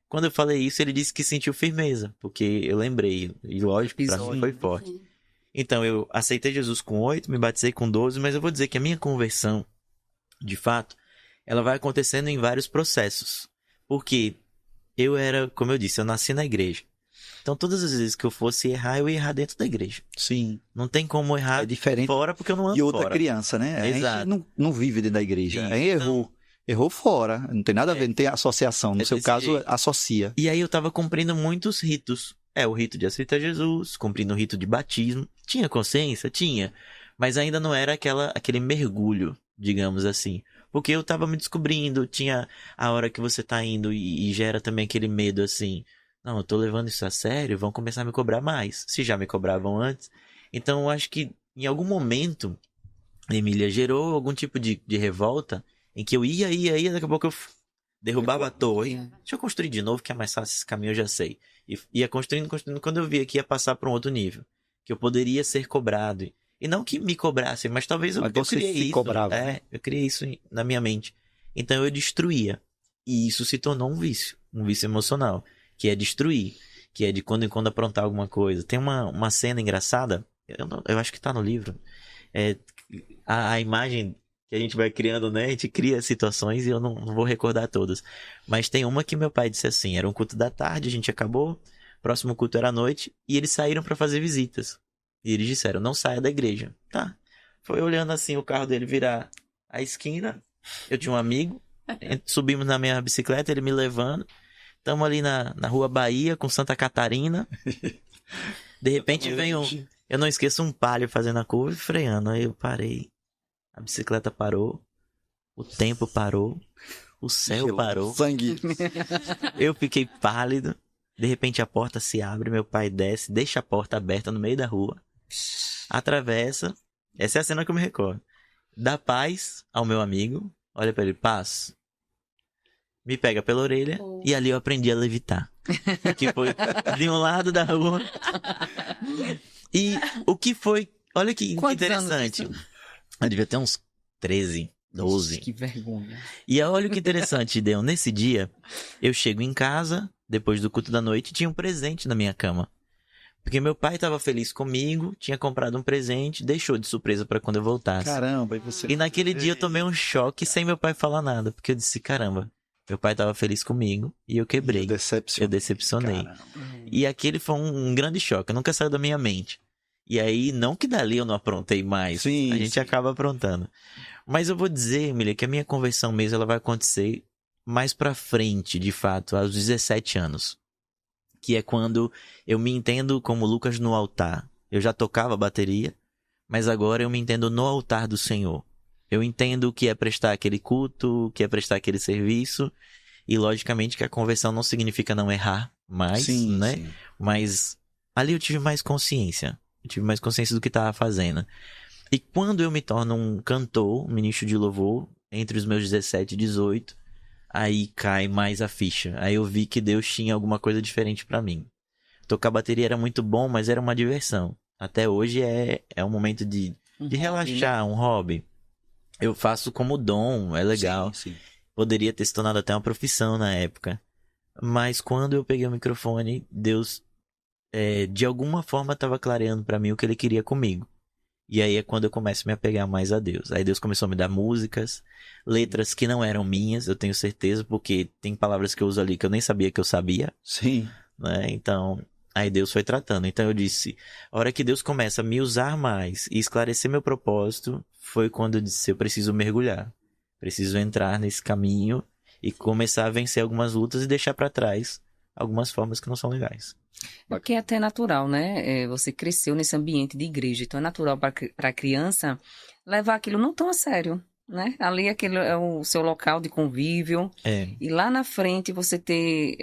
S3: Quando eu falei isso, ele disse que sentiu firmeza, porque eu lembrei. E lógico, pra mim foi forte. Então, eu aceitei Jesus com 8, me batizei com 12, mas eu vou dizer que a minha conversão, de fato, ela vai acontecendo em vários processos. Porque como eu disse, eu nasci na igreja. Então, todas as vezes que eu fosse errar, eu ia errar dentro da igreja.
S1: Sim.
S3: Não tem como errar
S1: É diferente
S3: fora, porque eu não ando
S1: de outra
S3: fora.
S1: criança, né?
S3: Exato.
S1: A gente não vive dentro da igreja.
S3: Isso.
S1: Aí errou. Errou fora. Não tem nada a ver, não tem associação. No
S3: É
S1: seu
S3: desse
S1: caso,
S3: jeito.
S1: associa.
S3: E aí eu tava cumprindo muitos ritos. O rito de aceitar Jesus, cumprindo o rito de batismo. Tinha consciência? Tinha. Mas ainda não era aquele mergulho, digamos assim. Porque eu tava me descobrindo, tinha a hora que você tá indo e gera também aquele medo assim. Não, eu tô levando isso a sério, vão começar a me cobrar mais. Se já me cobravam antes. Então eu acho que em algum momento, Emília, gerou algum tipo de revolta em que eu ia, daqui a pouco eu derrubava a torre. Deixa eu construir de novo, que é mais fácil esse caminho, eu já sei. E ia construindo. Quando eu via que ia passar para um outro nível, que eu poderia ser cobrado. E não que me cobrassem, mas talvez eu
S1: Você
S3: criei
S1: se
S3: isso.
S1: cobrava.
S3: Eu criei isso na minha mente. Então eu destruía. E isso se tornou um vício emocional, que é destruir, que é de quando em quando aprontar alguma coisa. Tem uma cena engraçada, eu acho que tá no livro, a imagem que a gente vai criando, né? A gente cria situações e eu não vou recordar todas. Mas tem uma que meu pai disse assim, era um culto da tarde, a gente acabou, próximo culto era à noite, e eles saíram para fazer visitas. E eles disseram, não saia da igreja. Tá. Foi olhando assim o carro dele virar a esquina, eu tinha um amigo, subimos na minha bicicleta, ele me levando, estamos ali na Rua Bahia, com Santa Catarina. De repente vem eu não esqueço um palio fazendo a curva e freando. Aí eu parei. A bicicleta parou. O tempo parou. O céu parou.
S1: Sangue.
S3: Eu fiquei pálido. De repente a porta se abre, meu pai desce, deixa a porta aberta no meio da rua. Atravessa. Essa é a cena que eu me recordo. Dá paz ao meu amigo. Olha pra ele, paz. Me pega pela orelha e ali eu aprendi a levitar. Que foi de um lado da rua. E o que foi... Olha que
S2: Quantos
S3: interessante. Eu devia ter uns 13, 12.
S2: Que vergonha.
S3: E olha o que interessante, Deon. Nesse dia, eu chego em casa, depois do culto da noite, e tinha um presente na minha cama. Porque meu pai estava feliz comigo, tinha comprado um presente, deixou de surpresa para quando eu voltasse.
S1: Caramba, e você...
S3: E naquele dia eu tomei um choque sem meu pai falar nada. Porque eu disse, caramba, meu pai estava feliz comigo e eu quebrei. Eu decepcionei.
S1: Caramba.
S3: E aquele foi um grande choque, nunca saiu da minha mente. E aí, não que dali eu não aprontei mais,
S1: Sim,
S3: a gente
S1: sim.
S3: acaba aprontando. Mas eu vou dizer, Emília, que a minha conversão mesmo ela vai acontecer mais pra frente, de fato, aos 17 anos. Que é quando eu me entendo como Lucas no altar. Eu já tocava bateria, mas agora eu me entendo no altar do Senhor. Eu entendo o que é prestar aquele culto, o que é prestar aquele serviço. E, logicamente, que a conversão não significa não errar mais, né? Sim. Mas ali eu tive mais consciência. Eu tive mais consciência do que estava fazendo. E quando eu me torno um cantor, um ministro de louvor, entre os meus 17 e 18, aí cai mais a ficha. Aí eu vi que Deus tinha alguma coisa diferente pra mim. Tocar bateria era muito bom, mas era uma diversão. Até hoje é um momento de relaxar, um hobby. Eu faço como dom, é legal.
S1: Sim.
S3: Poderia ter se tornado até uma profissão na época. Mas quando eu peguei o microfone, Deus, de alguma forma, estava clareando pra mim o que Ele queria comigo. E aí é quando eu começo a me apegar mais a Deus. Aí Deus começou a me dar músicas, letras que não eram minhas, eu tenho certeza, porque tem palavras que eu uso ali que eu nem sabia que eu sabia.
S1: Sim.
S3: Né? Então, aí Deus foi tratando. Então eu disse, a hora que Deus começa a me usar mais e esclarecer meu propósito, foi quando eu disse, eu preciso mergulhar. Preciso entrar nesse caminho e começar a vencer algumas lutas e deixar pra trás algumas formas que não são legais.
S2: Porque é até natural, né? Você cresceu nesse ambiente de igreja, então é natural para a criança levar aquilo não tão a sério, né? Ali aquele é o seu local de convívio. E lá na frente você ter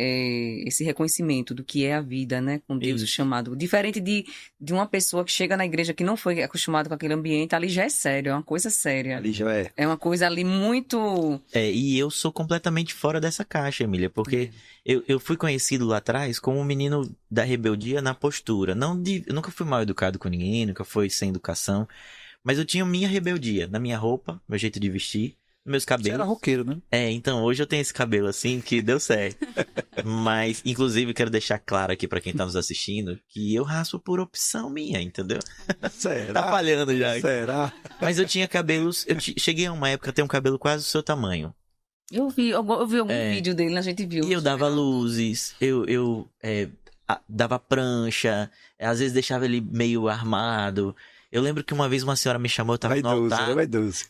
S2: esse reconhecimento do que é a vida, né? Com Deus, o chamado. Diferente de uma pessoa que chega na igreja que não foi acostumada com aquele ambiente, ali já é sério, é uma coisa séria.
S1: Ali já é.
S2: É uma coisa ali muito...
S3: E eu sou completamente fora dessa caixa, Emília, porque eu fui conhecido lá atrás como um menino da rebeldia na postura. Eu nunca fui mal educado com ninguém, nunca fui sem educação. Mas eu tinha minha rebeldia na minha roupa, meu jeito de vestir, meus cabelos. Você
S1: era roqueiro, né?
S3: Então hoje eu tenho esse cabelo assim que deu certo. Mas, inclusive, quero deixar claro aqui pra quem tá nos assistindo que eu raspo por opção minha, entendeu?
S1: Será?
S3: Tá falhando já.
S1: Será?
S3: Mas eu tinha cabelos, cheguei a uma época a ter um cabelo quase do seu tamanho.
S2: Eu vi algum vídeo dele, a gente viu.
S3: E eu dava luzes, eu dava prancha, às vezes deixava ele meio armado. Eu lembro que uma vez uma senhora me chamou, eu tava no altar.
S1: Vaidoso.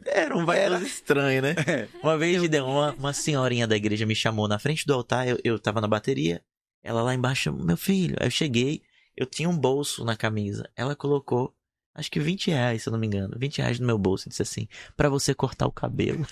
S3: Era um vaidoso estranho, né? Uma vez uma senhorinha da igreja me chamou na frente do altar, eu tava na bateria, ela lá embaixo, meu filho. Aí eu cheguei, eu tinha um bolso na camisa. Ela colocou, acho que R$20, se eu não me engano, R$20 no meu bolso e disse assim, pra você cortar o cabelo.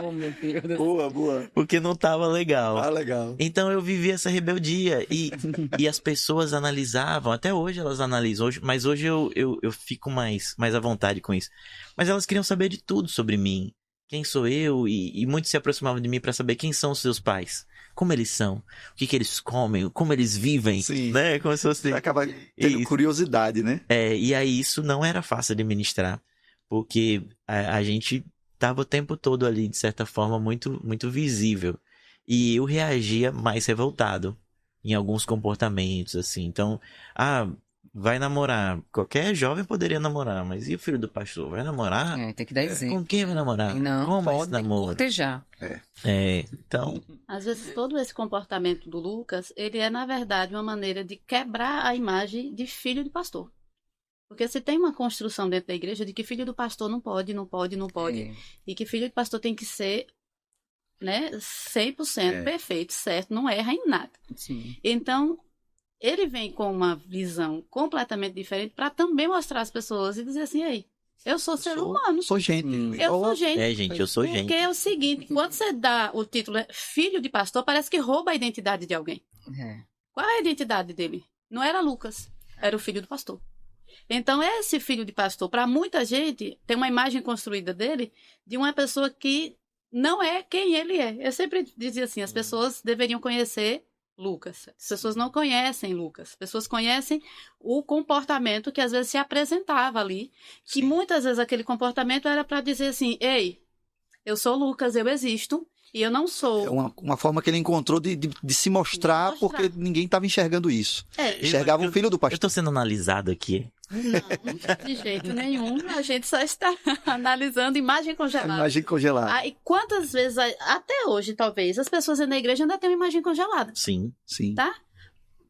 S2: Oh, meu Deus.
S1: Boa.
S3: Porque não tava legal.
S1: Ah, legal.
S3: Então eu vivi essa rebeldia e as pessoas analisavam, até hoje elas analisam, mas hoje eu fico mais à vontade com isso. Mas elas queriam saber de tudo sobre mim, quem sou eu, e muitos se aproximavam de mim para saber quem são os seus pais. Como eles são, o que eles comem, como eles vivem,
S1: Sim.
S3: né? Como se fosse...
S1: Você acaba tendo curiosidade, né?
S3: E aí isso não era fácil de ministrar, porque a gente tava o tempo todo ali, de certa forma, muito, muito visível. E eu reagia mais revoltado em alguns comportamentos, assim. Então, vai namorar. Qualquer jovem poderia namorar, mas e o filho do pastor? Vai namorar?
S2: Tem que dar exemplo.
S3: Com quem vai namorar?
S2: Não,
S3: como
S2: pode
S3: esse namoro?
S2: cortejar.
S3: Então...
S4: Às vezes todo esse comportamento do Lucas, ele é, na verdade, uma maneira de quebrar a imagem de filho de pastor. Porque se tem uma construção dentro da igreja de que filho do pastor não pode, e que filho de pastor tem que ser, né, 100% perfeito, certo, não erra em nada.
S2: Sim.
S4: Então, ele vem com uma visão completamente diferente para também mostrar às pessoas e dizer assim, aí, eu sou ser humano.
S1: Sou gente.
S4: Eu sou gente.
S3: Gente, eu sou gente.
S4: Porque é o seguinte, quando você dá o título filho de pastor, parece que rouba a identidade de alguém. Qual é a identidade dele? Não era Lucas, era o filho do pastor. Então, esse filho de pastor, para muita gente, tem uma imagem construída dele de uma pessoa que não é quem ele é. Eu sempre dizia assim, as pessoas deveriam conhecer Lucas. As pessoas não conhecem Lucas. As pessoas conhecem o comportamento que às vezes se apresentava ali, que muitas vezes aquele comportamento era para dizer assim, ei, eu sou Lucas, eu existo, e eu não sou...
S1: É uma forma que ele encontrou de se mostrar, porque ninguém estava enxergando isso. Enxergava o filho do pastor.
S3: Eu estou sendo analisado aqui.
S4: Não, de jeito nenhum. A gente só está analisando imagem congelada.
S1: Imagem congelada.
S4: E quantas vezes, até hoje, talvez, as pessoas na igreja ainda têm uma imagem congelada.
S3: Sim.
S4: Tá?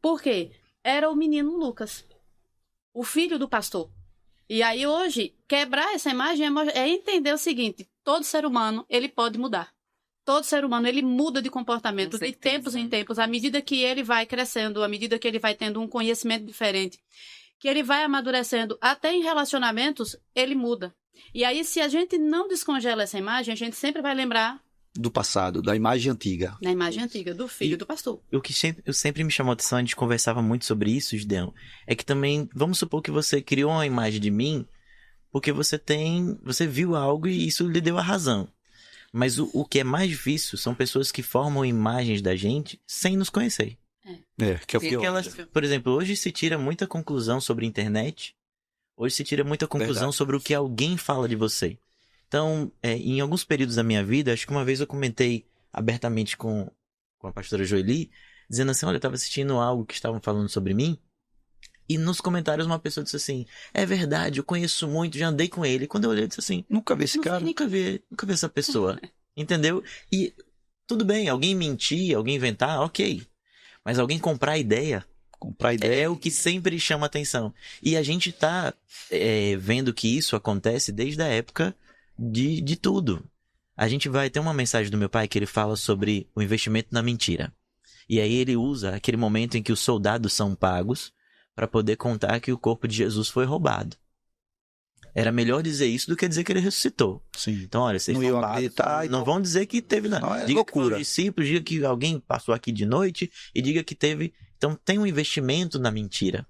S4: Por quê? Era o menino Lucas, o filho do pastor. E aí hoje, quebrar essa imagem é entender o seguinte, todo ser humano, ele pode mudar. Todo ser humano, ele muda de comportamento de tempos em tempos, à medida que ele vai crescendo, à medida que ele vai tendo um conhecimento diferente, que ele vai amadurecendo, até em relacionamentos, ele muda. E aí, se a gente não descongela essa imagem, a gente sempre vai lembrar
S1: Do passado, da imagem antiga.
S4: da imagem antiga, do filho do pastor.
S3: O que sempre me chamou a atenção, a gente conversava muito sobre isso, Gideão, é que também, vamos supor que você criou uma imagem de mim, porque você viu algo e isso lhe deu a razão. Mas o que é mais difícil são pessoas que formam imagens da gente sem nos conhecer.
S1: Que é o pior.
S3: Elas, por exemplo, hoje se tira muita conclusão sobre a internet, hoje se tira muita conclusão sobre o que alguém fala de você. Então, em alguns períodos da minha vida, acho que uma vez eu comentei abertamente com a pastora Joeli, dizendo assim, olha, eu estava assistindo algo que estavam falando sobre mim, e nos comentários uma pessoa disse assim, é verdade, eu conheço muito, já andei com ele. E quando eu olhei, eu disse assim,
S1: Nunca vi esse cara.
S3: nunca vi essa pessoa. Entendeu? E tudo bem, alguém mentir, alguém inventar, ok. Mas alguém comprar a ideia é o que sempre chama atenção. E a gente tá vendo que isso acontece desde a época de tudo. A gente vai ter uma mensagem do meu pai que ele fala sobre o investimento na mentira. E aí ele usa aquele momento em que os soldados são pagos para poder contar que o corpo de Jesus foi roubado. Era melhor dizer isso do que dizer que ele ressuscitou.
S1: Sim.
S3: Então, olha, vocês
S1: Não iam
S3: pagos,
S1: acreditar,
S3: não vão dizer que teve nada.
S1: Não, é
S3: diga
S1: loucura.
S3: que foram discípulos, diga que alguém passou aqui de noite e diga que teve. Então tem um investimento na mentira.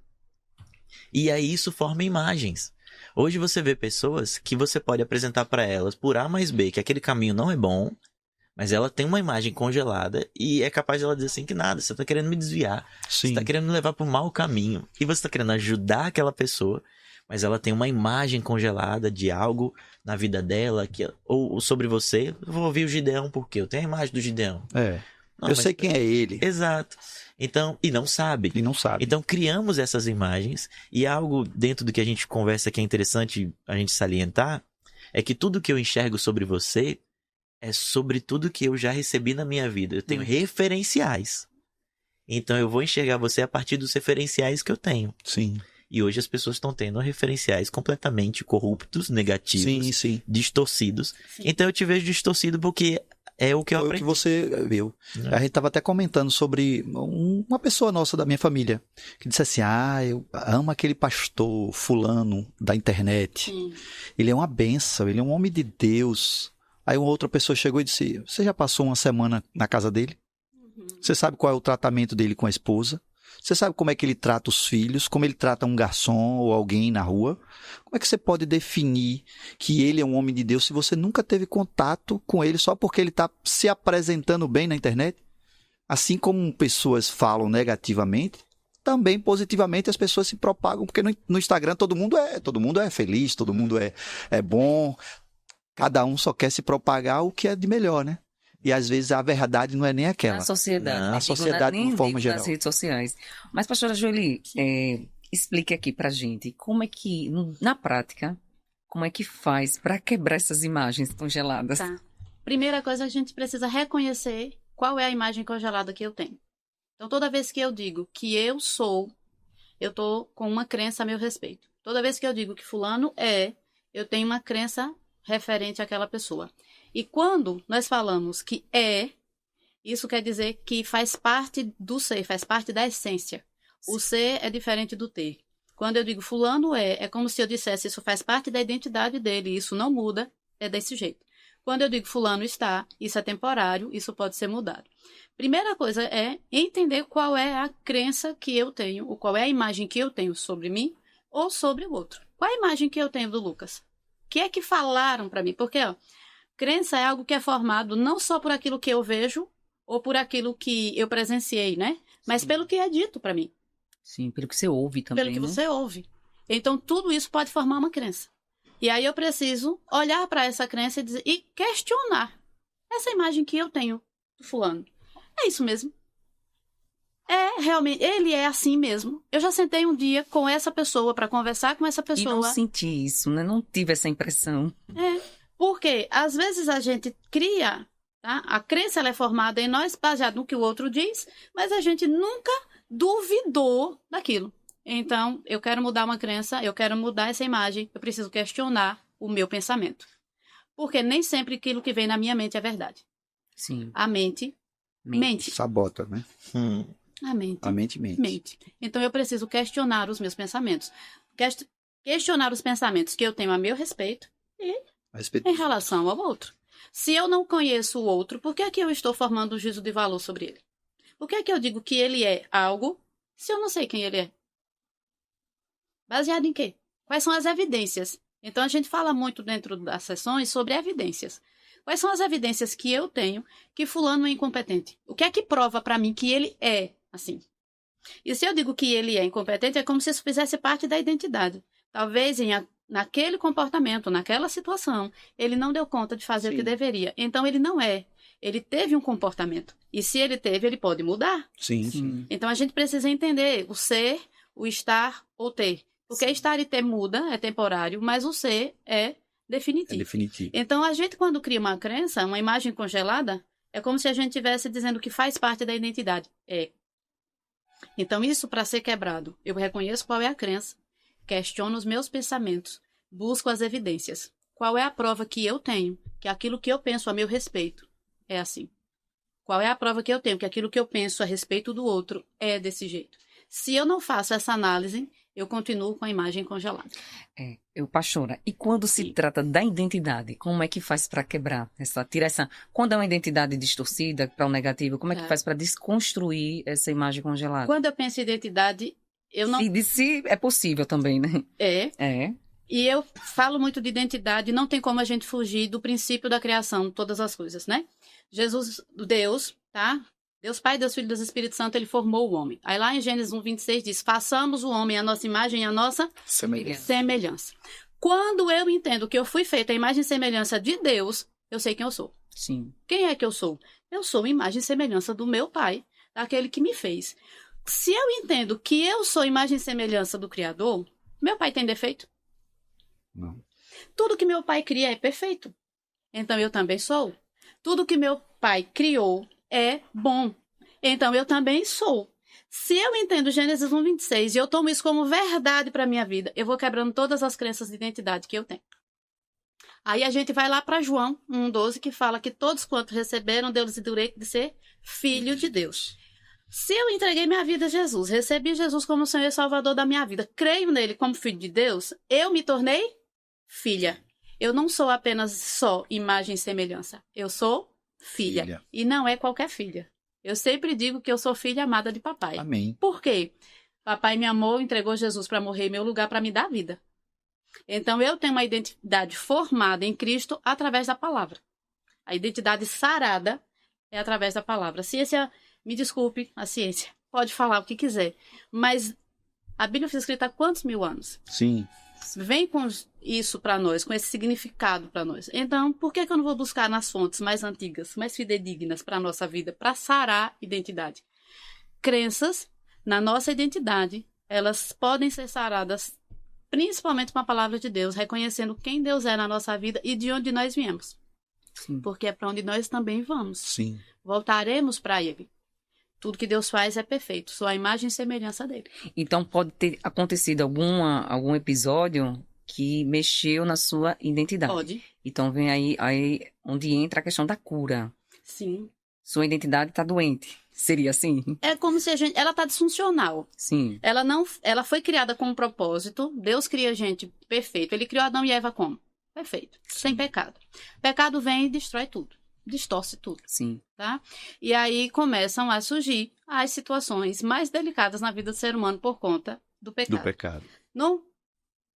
S3: E aí isso forma imagens. Hoje você vê pessoas que você pode apresentar para elas por A mais B que aquele caminho não é bom, mas ela tem uma imagem congelada e é capaz de ela dizer assim que nada, você tá querendo me desviar,
S1: Sim.
S3: você tá querendo me levar pro mau caminho. E você tá querendo ajudar aquela pessoa, mas ela tem uma imagem congelada de algo na vida dela, ou sobre você. Eu vou ouvir o Gideão porque eu tenho a imagem do Gideão. Não,
S1: Eu sei quem é ele.
S3: Exato. Então, e não sabe.
S1: E não sabe.
S3: Então criamos essas imagens e algo dentro do que a gente conversa que é interessante a gente salientar é que tudo que eu enxergo sobre você é sobre tudo que eu já recebi na minha vida. Eu tenho referenciais. Então eu vou enxergar você a partir dos referenciais que eu tenho.
S1: Sim.
S3: E hoje as pessoas estão tendo referenciais completamente corruptos, negativos,
S1: Sim.
S3: distorcidos.
S4: Sim.
S3: Então eu te vejo distorcido porque é o que eu
S1: Foi o
S3: aprendi.
S1: que você viu. A gente estava até comentando sobre uma pessoa nossa da minha família que disse assim, eu amo aquele pastor fulano da internet.
S4: Sim.
S1: Ele é uma bênção, ele é um homem de Deus. Aí uma outra pessoa chegou e disse, você já passou uma semana na casa dele? Você sabe qual é o tratamento dele com a esposa? Você sabe como é que ele trata os filhos? Como ele trata um garçom ou alguém na rua? Como é que você pode definir que ele é um homem de Deus se você nunca teve contato com ele só porque ele está se apresentando bem na internet? Assim como pessoas falam negativamente, também positivamente as pessoas se propagam, porque no Instagram todo mundo é feliz, todo mundo é bom, cada um só quer se propagar o que é de melhor, né? E às vezes a verdade não é nem aquela.
S2: Na sociedade.
S3: Não,
S1: a sociedade de forma geral.
S2: Nas redes sociais. Mas, pastora Joeli, explique aqui pra gente como é que, na prática, como é que faz para quebrar essas imagens congeladas?
S4: Tá. Primeira coisa, a gente precisa reconhecer qual é a imagem congelada que eu tenho. Então, toda vez que eu digo que eu tô com uma crença a meu respeito. Toda vez que eu digo que fulano eu tenho uma crença referente àquela pessoa. E quando nós falamos que isso quer dizer que faz parte do ser, faz parte da essência. O ser é diferente do ter. Quando eu digo fulano é como se eu dissesse isso faz parte da identidade dele, isso não muda, é desse jeito. Quando eu digo fulano está, isso é temporário, isso pode ser mudado. Primeira coisa é entender qual é a crença que eu tenho, ou qual é a imagem que eu tenho sobre mim ou sobre o outro. Qual é a imagem que eu tenho do Lucas? O que é que falaram para mim? Porque, crença é algo que é formado não só por aquilo que eu vejo ou por aquilo que eu presenciei, né? Mas pelo que é dito para mim.
S2: Sim, pelo que você ouve também,
S4: Pelo que
S2: né?
S4: você ouve. Então, tudo isso pode formar uma crença. E aí eu preciso olhar para essa crença e questionar essa imagem que eu tenho do fulano. É isso mesmo? Realmente, ele é assim mesmo. Eu já sentei um dia com essa pessoa para conversar com essa pessoa.
S2: E não senti isso, né? Não tive essa impressão.
S4: Porque às vezes a gente cria, tá? A crença ela é formada em nós, baseado no que o outro diz, mas a gente nunca duvidou daquilo. Então, eu quero mudar uma crença, eu quero mudar essa imagem, eu preciso questionar o meu pensamento. Porque nem sempre aquilo que vem na minha mente é verdade.
S2: Sim.
S4: A mente mente.
S1: Sabota, né?
S4: A mente
S1: mente.
S4: mente. Então, eu preciso questionar os meus pensamentos. Questionar os pensamentos que eu tenho a meu respeito e em relação ao outro. Se eu não conheço o outro, por que é que eu estou formando um juízo de valor sobre ele? Por que é que eu digo que ele é algo se eu não sei quem ele é? Baseado em quê? Quais são as evidências? Então, a gente fala muito dentro das sessões sobre evidências. Quais são as evidências que eu tenho que fulano é incompetente? O que é que prova para mim que ele é assim? E se eu digo que ele é incompetente, é como se isso fizesse parte da identidade. Talvez naquele comportamento, naquela situação, ele não deu conta de fazer o que deveria. Então, ele não é. Ele teve um comportamento. E se ele teve, ele pode mudar.
S1: Sim.
S4: Então, a gente precisa entender o ser, o estar ou ter. Porque estar e ter muda, é temporário, mas o ser é definitivo.
S1: É definitivo.
S4: Então, a gente, quando cria uma crença, uma imagem congelada, é como se a gente estivesse dizendo que faz parte da identidade. É. Então, isso para ser quebrado, eu reconheço qual é a crença, questiono os meus pensamentos, busco as evidências. Qual é a prova que eu tenho que aquilo que eu penso a meu respeito é assim? Qual é a prova que eu tenho que aquilo que eu penso a respeito do outro é desse jeito? Se eu não faço essa análise, eu continuo com a imagem congelada.
S2: Pastora, e quando se trata da identidade, como é que faz para quebrar quando é uma identidade distorcida para o negativo, como é que faz para desconstruir essa imagem congelada?
S4: Quando eu penso em identidade, eu não...
S2: Se é possível também, né?
S4: É. E eu falo muito de identidade, não tem como a gente fugir do princípio da criação de todas as coisas, né? Jesus, Deus, tá? Deus Pai, Deus Filho, Deus Espírito Santo, ele formou o homem. Aí lá em Gênesis 1:26 diz, façamos o homem a nossa imagem e a nossa semelhança. Quando eu entendo que eu fui feita a imagem e semelhança de Deus, eu sei quem eu sou.
S2: Sim.
S4: Quem é que eu sou? Eu sou a imagem e semelhança do meu Pai, daquele que me fez. Se eu entendo que eu sou a imagem e semelhança do Criador, meu Pai tem defeito?
S1: Não.
S4: Tudo que meu Pai cria é perfeito. Então eu também sou. Tudo que meu Pai criou é bom. Então eu também sou. Se eu entendo Gênesis 1:26 e eu tomo isso como verdade para a minha vida, eu vou quebrando todas as crenças de identidade que eu tenho. Aí a gente vai lá para João 1:12, que fala que todos quantos receberam, deu-lhes o direito de ser filho de Deus. Se eu entreguei minha vida a Jesus, recebi Jesus como Senhor e Salvador da minha vida, creio nele como filho de Deus, eu me tornei filha. Eu não sou apenas só imagem e semelhança. Eu sou filha. E não é qualquer filha. Eu sempre digo que eu sou filha amada de papai.
S1: Amém.
S4: Por quê? Papai me amou, entregou Jesus para morrer em meu lugar, para me dar vida. Então, eu tenho uma identidade formada em Cristo através da palavra. A identidade sarada é através da palavra. A ciência, me desculpe, a ciência pode falar o que quiser, mas a Bíblia foi escrita há quantos mil anos?
S1: Sim.
S4: Vem com isso para nós, com esse significado para nós. Então, por que eu não vou buscar nas fontes mais antigas, mais fidedignas para a nossa vida, para sarar identidade? Crenças na nossa identidade, elas podem ser saradas principalmente com a palavra de Deus, reconhecendo quem Deus é na nossa vida e de onde nós viemos.
S2: Sim.
S4: Porque é para onde nós também vamos.
S1: Sim.
S4: Voltaremos para Ele. Tudo que Deus faz é perfeito. Sou a imagem e semelhança dele.
S2: Então, pode ter acontecido algum episódio que mexeu na sua identidade.
S4: Pode.
S2: Então, vem aí onde entra a questão da cura.
S4: Sim.
S2: Sua identidade está doente. Seria assim?
S4: É como se ela está disfuncional.
S2: Sim.
S4: Ela foi criada com um propósito. Deus cria a gente perfeito. Ele criou Adão e Eva como? Perfeito. Sem pecado. Pecado vem e destrói tudo. Distorce tudo.
S2: Sim.
S4: Tá? E aí começam a surgir as situações mais delicadas na vida do ser humano por conta do pecado. Não,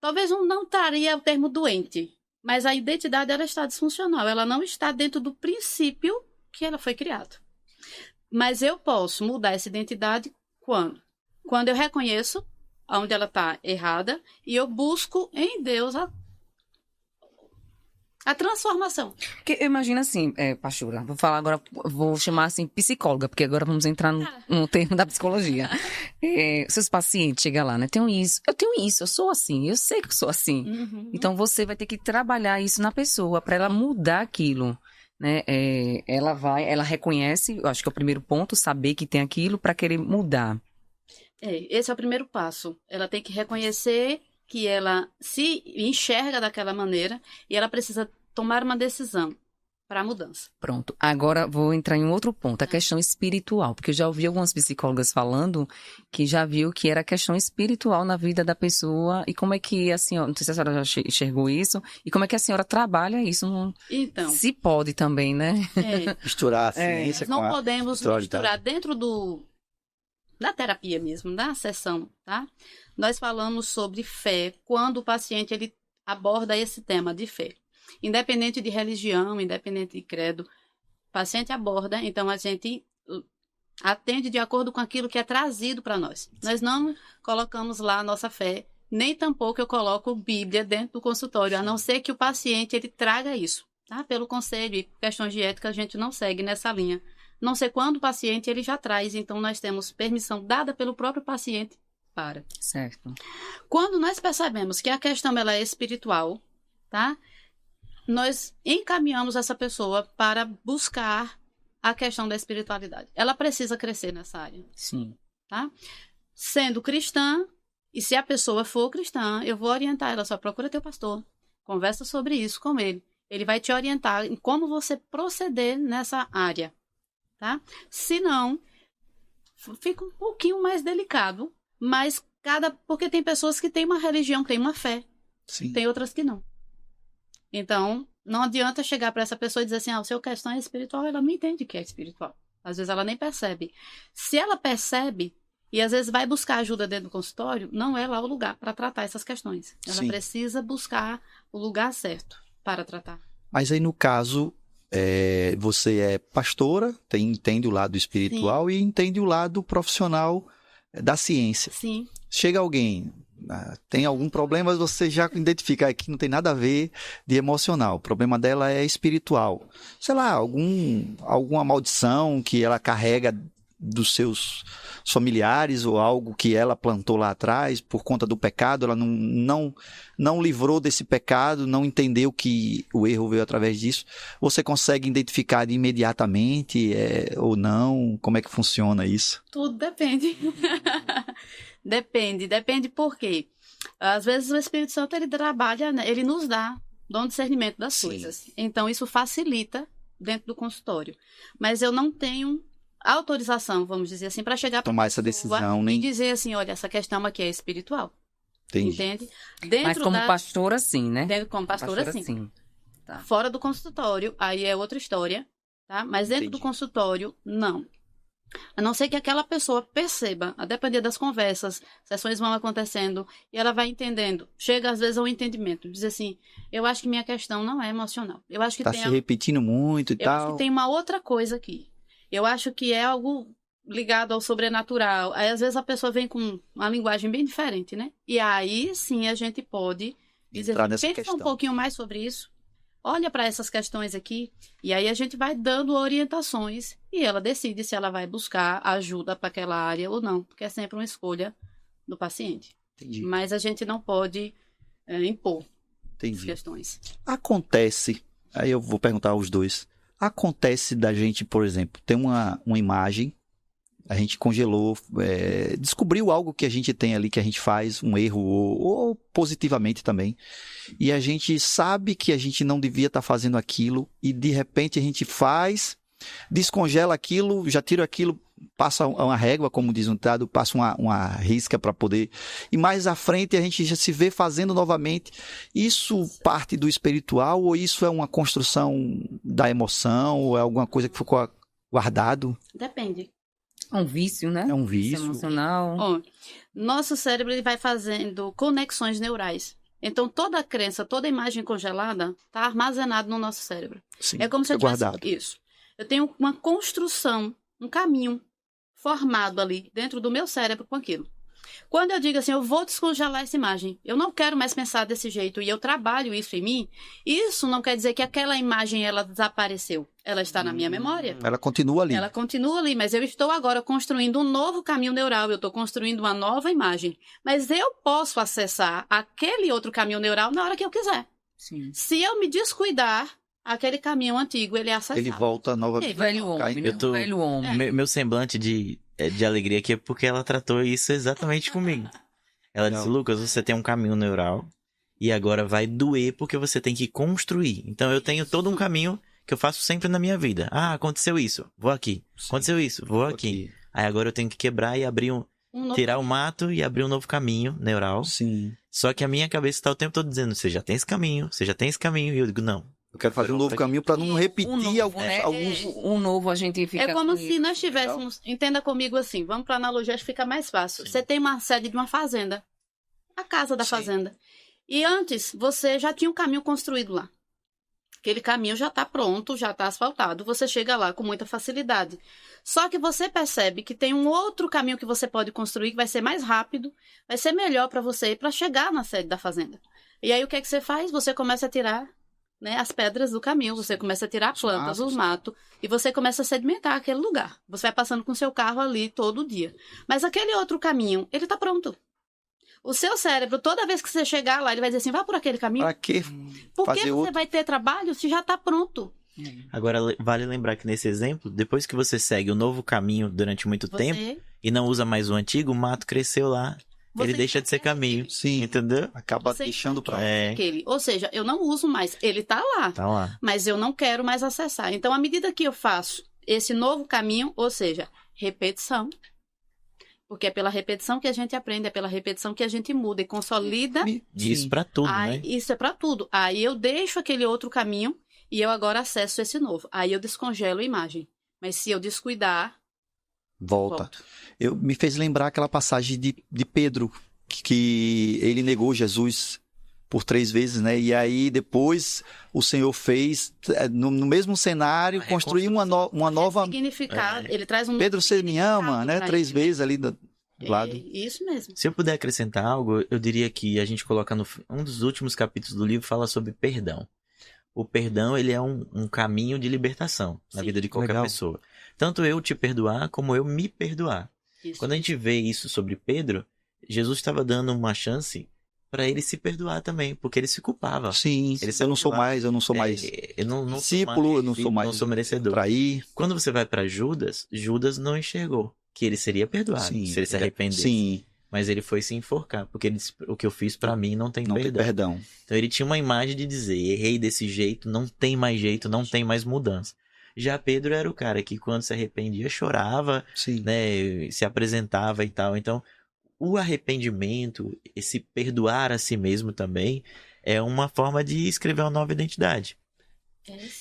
S4: talvez não estaria o termo doente, mas a identidade ela está disfuncional. Ela não está dentro do princípio que ela foi criada. Mas eu posso mudar essa identidade quando? Quando eu reconheço onde ela está errada e eu busco em Deus a transformação.
S2: Porque eu imagino assim, pastora, vou chamar assim psicóloga, porque agora vamos entrar no termo da psicologia. Seus pacientes chegam lá, né? Eu tenho isso, eu sou assim, eu sei que eu sou assim.
S4: Uhum.
S2: Então você vai ter que trabalhar isso na pessoa para ela mudar aquilo. Né? Ela reconhece, eu acho que é o primeiro ponto, saber que tem aquilo para querer mudar.
S4: Esse é o primeiro passo. Ela tem que reconhecer que ela se enxerga daquela maneira e ela precisa tomar uma decisão para a mudança.
S2: Pronto. Agora vou entrar em um outro ponto, a questão espiritual, porque eu já ouvi algumas psicólogas falando que já viu que era questão espiritual na vida da pessoa e como é que a senhora, não sei se a senhora já enxergou isso, e como é que a senhora trabalha isso?
S4: Então,
S2: se pode também, né?
S1: Misturar a ciência com
S4: não
S1: a
S4: podemos
S1: espiritualidade.
S4: misturar dentro da terapia mesmo, da sessão, tá? Nós falamos sobre fé quando o paciente ele aborda esse tema de fé. Independente de religião, independente de credo, o paciente aborda, então a gente atende de acordo com aquilo que é trazido para nós. Nós não colocamos lá a nossa fé, nem tampouco eu coloco Bíblia dentro do consultório, a não ser que o paciente ele traga isso, tá? Pelo conselho e questões de ética, a gente não segue nessa linha. Não sei quando o paciente ele já traz, então nós temos permissão dada pelo próprio paciente para.
S2: Certo.
S4: Quando nós percebemos que a questão ela é espiritual, tá? Nós encaminhamos essa pessoa para buscar a questão da espiritualidade. Ela precisa crescer nessa área.
S2: Sim.
S4: Tá? Sendo cristã, e se a pessoa for cristã, eu vou orientar ela, só procura teu pastor. Conversa sobre isso com ele. Ele vai te orientar em como você proceder nessa área. Tá? Se não, fica um pouquinho mais delicado, mas porque tem pessoas que têm uma religião, têm uma fé.
S1: Sim.
S4: Tem outras que não. Então, não adianta chegar para essa pessoa e dizer assim, o seu questão é espiritual, ela não entende que é espiritual. Às vezes ela nem percebe. Se ela percebe, e às vezes vai buscar ajuda dentro do consultório, não é lá o lugar para tratar essas questões. Ela precisa buscar o lugar certo para tratar.
S1: Mas aí, no caso, você é pastora, entende o lado espiritual e entende o lado profissional da ciência.
S4: Sim.
S1: Chega alguém, tem algum problema, você já identifica que não tem nada a ver de emocional. O problema dela é espiritual. Sei lá, alguma maldição que ela carrega dos seus familiares ou algo que ela plantou lá atrás por conta do pecado, ela não livrou desse pecado, não entendeu que o erro veio através disso. Você consegue identificar imediatamente ou não? Como é que funciona isso?
S4: Tudo depende. Depende por quê? Às vezes o Espírito Santo ele trabalha, ele nos dá dom de discernimento das coisas. Então isso facilita dentro do consultório. Mas eu não tenho autorização, vamos dizer assim, para chegar
S1: tomar essa decisão,
S4: e dizer assim, olha, essa questão aqui é espiritual.
S1: Entendi.
S4: Entende?
S2: Mas como pastora, sim, né?
S4: Como pastora, sim.
S2: Tá.
S4: Fora do consultório, aí é outra história, tá? Mas dentro do consultório, não. A não ser que aquela pessoa perceba, a depender das conversas, sessões vão acontecendo, e ela vai entendendo. Chega, às vezes, ao entendimento. Diz assim, eu acho que minha questão não é emocional. Eu acho que
S1: tá se repetindo muito e tal.
S4: Eu acho que tem uma outra coisa aqui. Eu acho que é algo ligado ao sobrenatural. Aí, às vezes, a pessoa vem com uma linguagem bem diferente, né? E aí, sim, a gente pode dizer, pensa um pouquinho mais sobre isso. Olha para essas questões aqui. E aí, a gente vai dando orientações. E ela decide se ela vai buscar ajuda para aquela área ou não. Porque é sempre uma escolha do paciente.
S1: Entendi.
S4: Mas a gente não pode impor
S1: as
S4: questões.
S1: Acontece, aí eu vou perguntar aos dois. Acontece da gente, por exemplo, ter uma imagem, a gente congelou, descobriu algo que a gente tem ali, que a gente faz, um erro, ou positivamente também, e a gente sabe que a gente não devia estar fazendo aquilo, e de repente a gente faz, descongela aquilo, já tira aquilo, passa uma régua, como diz um ditado, passa uma risca para poder... E mais à frente a gente já se vê fazendo novamente. Isso parte do espiritual ou isso é uma construção da emoção ou é alguma coisa que ficou guardado?
S4: Depende.
S2: É um vício, né?
S1: É um vício.
S2: Emocional.
S4: Nosso cérebro ele vai fazendo conexões neurais. Então, toda crença, toda imagem congelada está armazenada no nosso cérebro.
S1: Sim,
S4: é como se eu tivesse...
S1: guardado.
S4: Isso. Eu tenho uma construção, um caminho formado ali dentro do meu cérebro com aquilo. Quando eu digo assim, eu vou descongelar essa imagem, eu não quero mais pensar desse jeito e eu trabalho isso em mim, isso não quer dizer que aquela imagem ela desapareceu. Ela está na minha memória.
S1: Ela continua ali.
S4: Ela continua ali, mas eu estou agora construindo um novo caminho neural, eu estou construindo uma nova imagem. Mas eu posso acessar aquele outro caminho neural na hora que eu quiser.
S2: Sim.
S4: Se eu me descuidar, aquele caminho antigo, ele é acessável.
S1: Ele volta novamente.
S2: Velho homem, velho homem.
S3: Meu semblante de de alegria aqui é porque ela tratou isso exatamente comigo. Ela disse, Lucas, você tem um caminho neural e agora vai doer porque você tem que construir. Então eu tenho todo um caminho que eu faço sempre na minha vida. Ah, aconteceu isso, vou aqui. Aconteceu isso, vou aqui. Aí agora eu tenho que quebrar e abrir tirar o mato e abrir um novo caminho neural.
S1: Sim.
S3: Só que a minha cabeça está o tempo todo dizendo, você já tem esse caminho, você já tem esse caminho. E eu digo, não.
S1: Eu quero fazer um novo caminho para não repetir alguns.
S2: Um novo a gente fica...
S4: É como se nós tivéssemos... Entenda comigo assim, vamos para analogia, acho que fica mais fácil. Sim. Você tem uma sede de uma fazenda. A casa da fazenda. E antes, você já tinha um caminho construído lá. Aquele caminho já está pronto, já está asfaltado. Você chega lá com muita facilidade. Só que você percebe que tem um outro caminho que você pode construir, que vai ser mais rápido, vai ser melhor para você para chegar na sede da fazenda. E aí o que é que você faz? Você começa a tirar, né, as pedras do caminho, você começa a tirar plantas, os matos, e você começa a sedimentar aquele lugar. Você vai passando com o seu carro ali todo dia. Mas aquele outro caminho, ele está pronto. O seu cérebro, toda vez que você chegar lá, ele vai dizer assim, vá por aquele caminho.
S1: Para quê?
S4: Por que você vai ter trabalho se já está pronto?
S3: Agora, vale lembrar que nesse exemplo, depois que você segue o novo caminho durante muito tempo e não usa mais o antigo, o mato cresceu lá, ele deixa de ser caminho.
S1: Sim.
S3: Entendeu?
S1: Acaba deixando para
S4: aquele. Ou seja, eu não uso mais, ele está lá.
S3: Tá lá.
S4: Mas eu não quero mais acessar. Então, à medida que eu faço esse novo caminho, ou seja, repetição, porque é pela repetição que a gente aprende, é pela repetição que a gente muda e consolida.
S3: Isso para tudo, né?
S4: Isso é para tudo. Aí eu deixo aquele outro caminho e eu agora acesso esse novo. Aí eu descongelo a imagem. Mas se eu descuidar,
S1: volta. Me fez lembrar aquela passagem de Pedro, que ele negou Jesus por 3 vezes, né? E aí depois o Senhor fez, no mesmo cenário, construir uma nova...
S4: Significado, ele traz um...
S1: Pedro, você me ama, né? 3 vezes ali do lado.
S4: Isso mesmo.
S3: Se eu puder acrescentar algo, eu diria que a gente coloca um dos últimos capítulos do livro fala sobre perdão. O perdão, ele é um caminho de libertação na vida de qualquer pessoa. Tanto eu te perdoar, como eu me perdoar. Isso. Quando a gente vê isso sobre Pedro, Jesus estava dando uma chance para ele se perdoar também, porque ele se culpava.
S1: Sim, eu não sou mais discípulo, eu não sou merecedor. Trair.
S3: Quando você vai para Judas, Judas não enxergou que ele seria perdoado, se ele se arrependesse.
S1: Sim.
S3: Mas ele foi se enforcar, porque ele disse, o que eu fiz para mim não tem perdão. Então ele tinha uma imagem de dizer, errei desse jeito, não tem mais jeito, não tem mais mudança. Já Pedro era o cara que quando se arrependia chorava, né, se apresentava e tal. Então o arrependimento, esse perdoar a si mesmo também, é uma forma de escrever uma nova identidade.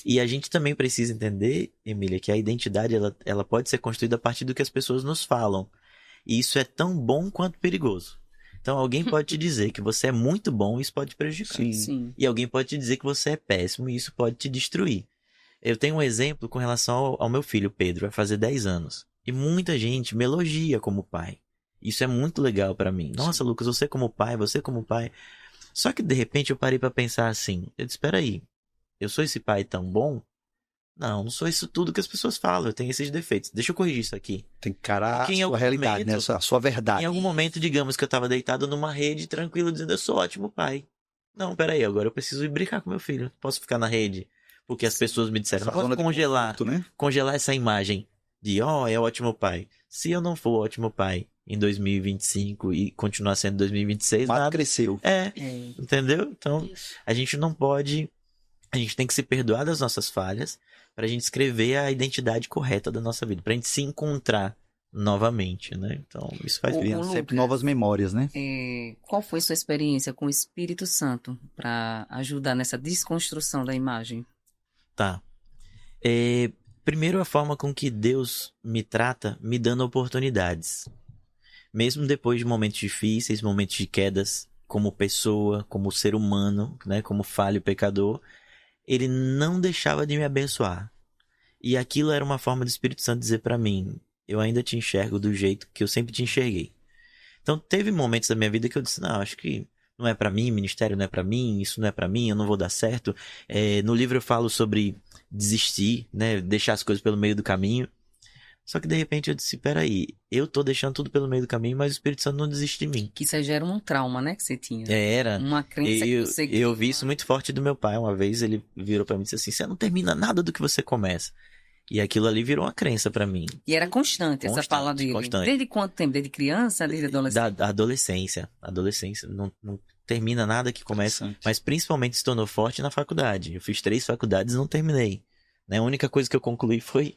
S3: E a gente também precisa entender, Emília, que a identidade ela pode ser construída a partir do que as pessoas nos falam. E isso é tão bom quanto perigoso. Então alguém pode te dizer que você é muito bom e isso pode te prejudicar.
S2: Sim.
S3: E alguém pode te dizer que você é péssimo e isso pode te destruir. Eu tenho um exemplo com relação ao meu filho, Pedro, vai fazer 10 anos. E muita gente me elogia como pai. Isso é muito legal pra mim. Nossa, Lucas, você como pai. Só que de repente eu parei pra pensar assim. Eu disse, espera aí. Eu sou esse pai tão bom? Não sou isso tudo que as pessoas falam. Eu tenho esses defeitos. Deixa eu corrigir isso aqui.
S1: Tem que encarar a sua realidade, né? A sua verdade.
S3: Em algum momento, digamos que eu tava deitado numa rede, tranquilo, dizendo, eu sou ótimo pai. Não, peraí, agora eu preciso ir brincar com meu filho. Posso ficar na rede? Porque as pessoas me disseram, posso congelar essa imagem de, é ótimo pai. Se eu não for ótimo pai em 2025 e continuar sendo 2026, nada
S1: cresceu.
S3: Entendeu? Então, a gente não pode... A gente tem que se perdoar das nossas falhas para a gente escrever a identidade correta da nossa vida, para a gente se encontrar novamente, né? Então, isso faz
S1: sempre novas memórias, né?
S2: Qual foi sua experiência com o Espírito Santo para ajudar nessa desconstrução da imagem?
S3: Tá. Primeiro, a forma com que Deus me trata, me dando oportunidades. Mesmo depois de momentos difíceis, momentos de quedas, como pessoa, como ser humano, né? Como falho pecador, ele não deixava de me abençoar. E aquilo era uma forma do Espírito Santo dizer para mim, eu ainda te enxergo do jeito que eu sempre te enxerguei. Então teve momentos da minha vida que eu disse, não, acho que não é para mim, ministério não é para mim, isso não é para mim, eu não vou dar certo. No livro eu falo sobre desistir, né, deixar as coisas pelo meio do caminho. Só que de repente eu disse, peraí, eu tô deixando tudo pelo meio do caminho, mas o Espírito Santo não desiste de mim.
S2: Que isso gera um trauma, né, que você tinha.
S3: Era.
S2: Uma crença que você...
S3: Eu vi isso muito forte do meu pai. Uma vez ele virou pra mim e disse assim, você não termina nada do que você começa. E aquilo ali virou uma crença pra mim.
S2: E era constante essa
S3: Constante,
S2: fala dele.
S3: constante.
S2: Desde quanto tempo? Desde criança? Desde adolescente?
S3: Da adolescência. Adolescência. Não termina nada que começa.
S1: Interessante.
S3: Mas principalmente se tornou forte na faculdade. Eu fiz 3 faculdades e não terminei. Né? A única coisa que eu concluí foi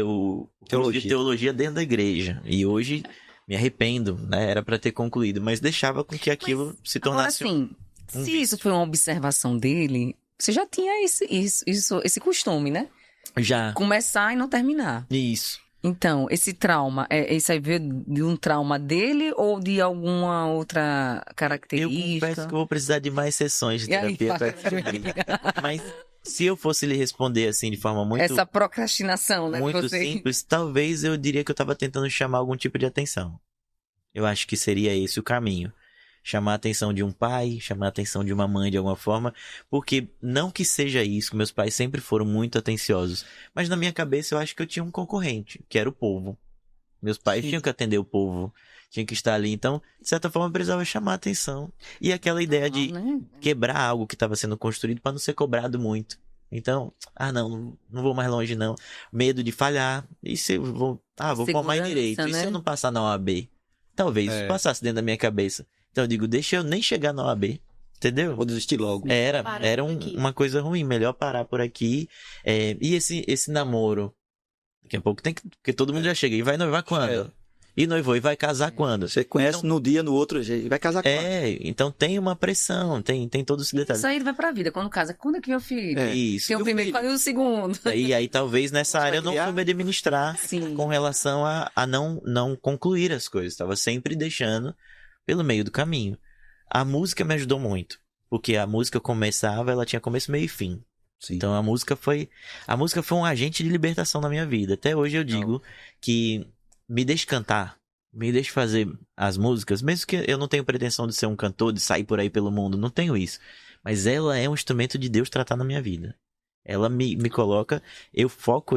S3: o curso de teologia dentro da igreja. E hoje me arrependo, né? Era pra ter concluído. Mas deixava com que aquilo se tornasse
S2: Agora, assim, se isso foi uma observação dele, você já tinha esse costume, né?
S3: Já.
S2: Começar e não terminar.
S3: Isso.
S2: Então, esse trauma, isso aí veio de um trauma dele ou de alguma outra
S3: Eu
S2: característica?
S3: confesso que eu vou precisar de mais sessões de
S2: E aí,
S3: terapia pra
S2: fala.
S3: descobrir. Mas se eu fosse lhe responder assim de forma muito,
S2: Essa procrastinação, né?
S3: muito
S2: você...
S3: simples, talvez eu diria que eu estava tentando chamar algum tipo de atenção. Eu acho que seria esse o caminho. Chamar a atenção de um pai, chamar a atenção de uma mãe de alguma forma, porque não que seja isso, meus pais sempre foram muito atenciosos, mas na minha cabeça eu acho que eu tinha um concorrente, que era o povo. Meus pais tinham que atender o povo, tinham que estar ali, então, de certa forma, eu precisava chamar a atenção. E aquela ideia de
S2: né?
S3: quebrar algo que estava sendo construído para não ser cobrado muito. Então, não vou mais longe não. Medo de falhar. E se eu vou formar em
S2: Segurança,
S3: direito? E se
S2: né?
S3: eu não passar na OAB? Talvez isso passasse dentro da minha cabeça. Então eu digo, deixa eu nem chegar na OAB. Entendeu?
S1: Vou desistir logo.
S3: Era
S4: Para por aqui.
S3: uma coisa ruim. Melhor parar por aqui. E esse namoro? Daqui a pouco tem que... Porque todo mundo já chega. E vai noivar quando? E noivou e vai casar quando?
S1: Você conhece
S3: Então-
S1: no dia, no outro jeito. Vai casar com
S3: Então tem uma pressão, tem todo esse detalhe.
S2: Isso aí vai pra vida. Quando casa, quando é que meu filho?
S3: Isso.
S2: Tem o primeiro e o segundo.
S3: E aí talvez nessa
S1: Você
S3: área
S1: vai
S3: eu não
S1: criar?
S3: soube administrar
S2: Sim.
S3: com relação a não concluir as coisas. Estava sempre deixando pelo meio do caminho. A música me ajudou muito. Porque a música começava, ela tinha começo, meio e fim.
S1: Sim.
S3: Então a música foi um agente de libertação na minha vida. Até hoje eu digo que me deixe cantar, me deixe fazer as músicas, mesmo que eu não tenho pretensão de ser um cantor, de sair por aí pelo mundo, não tenho isso. Mas ela é um instrumento de Deus tratar na minha vida. Ela me coloca, eu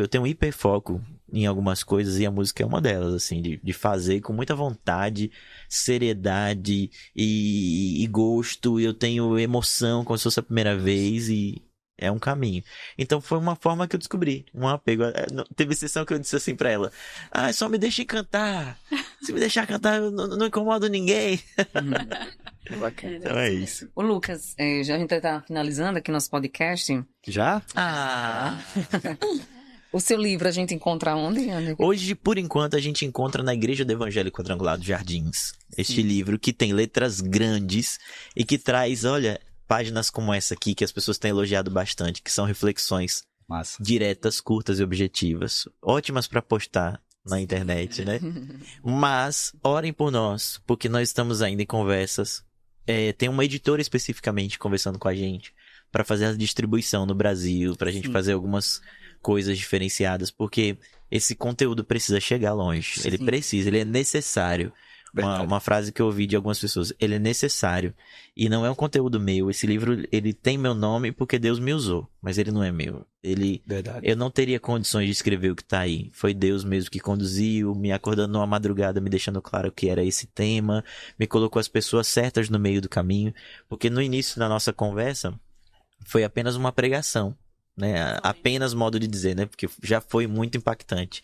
S3: tenho um hiperfoco em algumas coisas e a música é uma delas, assim, de fazer com muita vontade, seriedade e gosto. Eu tenho emoção como se fosse a primeira vez e é um caminho. Então foi uma forma que eu descobri, um apego. Teve sessão que eu disse assim pra ela, só me deixe cantar. Se me deixar cantar, eu não incomodo ninguém.
S1: Bacana.
S3: Então é isso.
S2: Ô, Lucas, já a gente tá finalizando aqui nosso podcast.
S1: Já?
S2: O seu livro a gente encontra onde?
S3: Hoje, por enquanto, a gente encontra na Igreja do Evangelho Quadrangular dos Jardins. Este livro que tem letras grandes e que traz, olha, páginas como essa aqui que as pessoas têm elogiado bastante, que são reflexões
S1: Massa.
S3: diretas, curtas e objetivas. Ótimas para postar na internet, né? Mas orem por nós, porque nós estamos ainda em conversas. Tem uma editora especificamente conversando com a gente para fazer a distribuição no Brasil, pra gente fazer algumas coisas diferenciadas, porque esse conteúdo precisa chegar longe.
S2: Sim.
S3: Ele é necessário. Uma frase que eu ouvi de algumas pessoas, ele é necessário. E não é um conteúdo meu. Esse livro, ele tem meu nome porque Deus me usou, mas ele não é meu.
S1: Verdade.
S3: Eu não teria condições de escrever o que tá aí. Foi Deus mesmo que conduziu, me acordando numa madrugada, me deixando claro que era esse tema, me colocou as pessoas certas no meio do caminho, porque no início da nossa conversa foi apenas uma pregação, né? Apenas modo de dizer, né? Porque já foi muito impactante.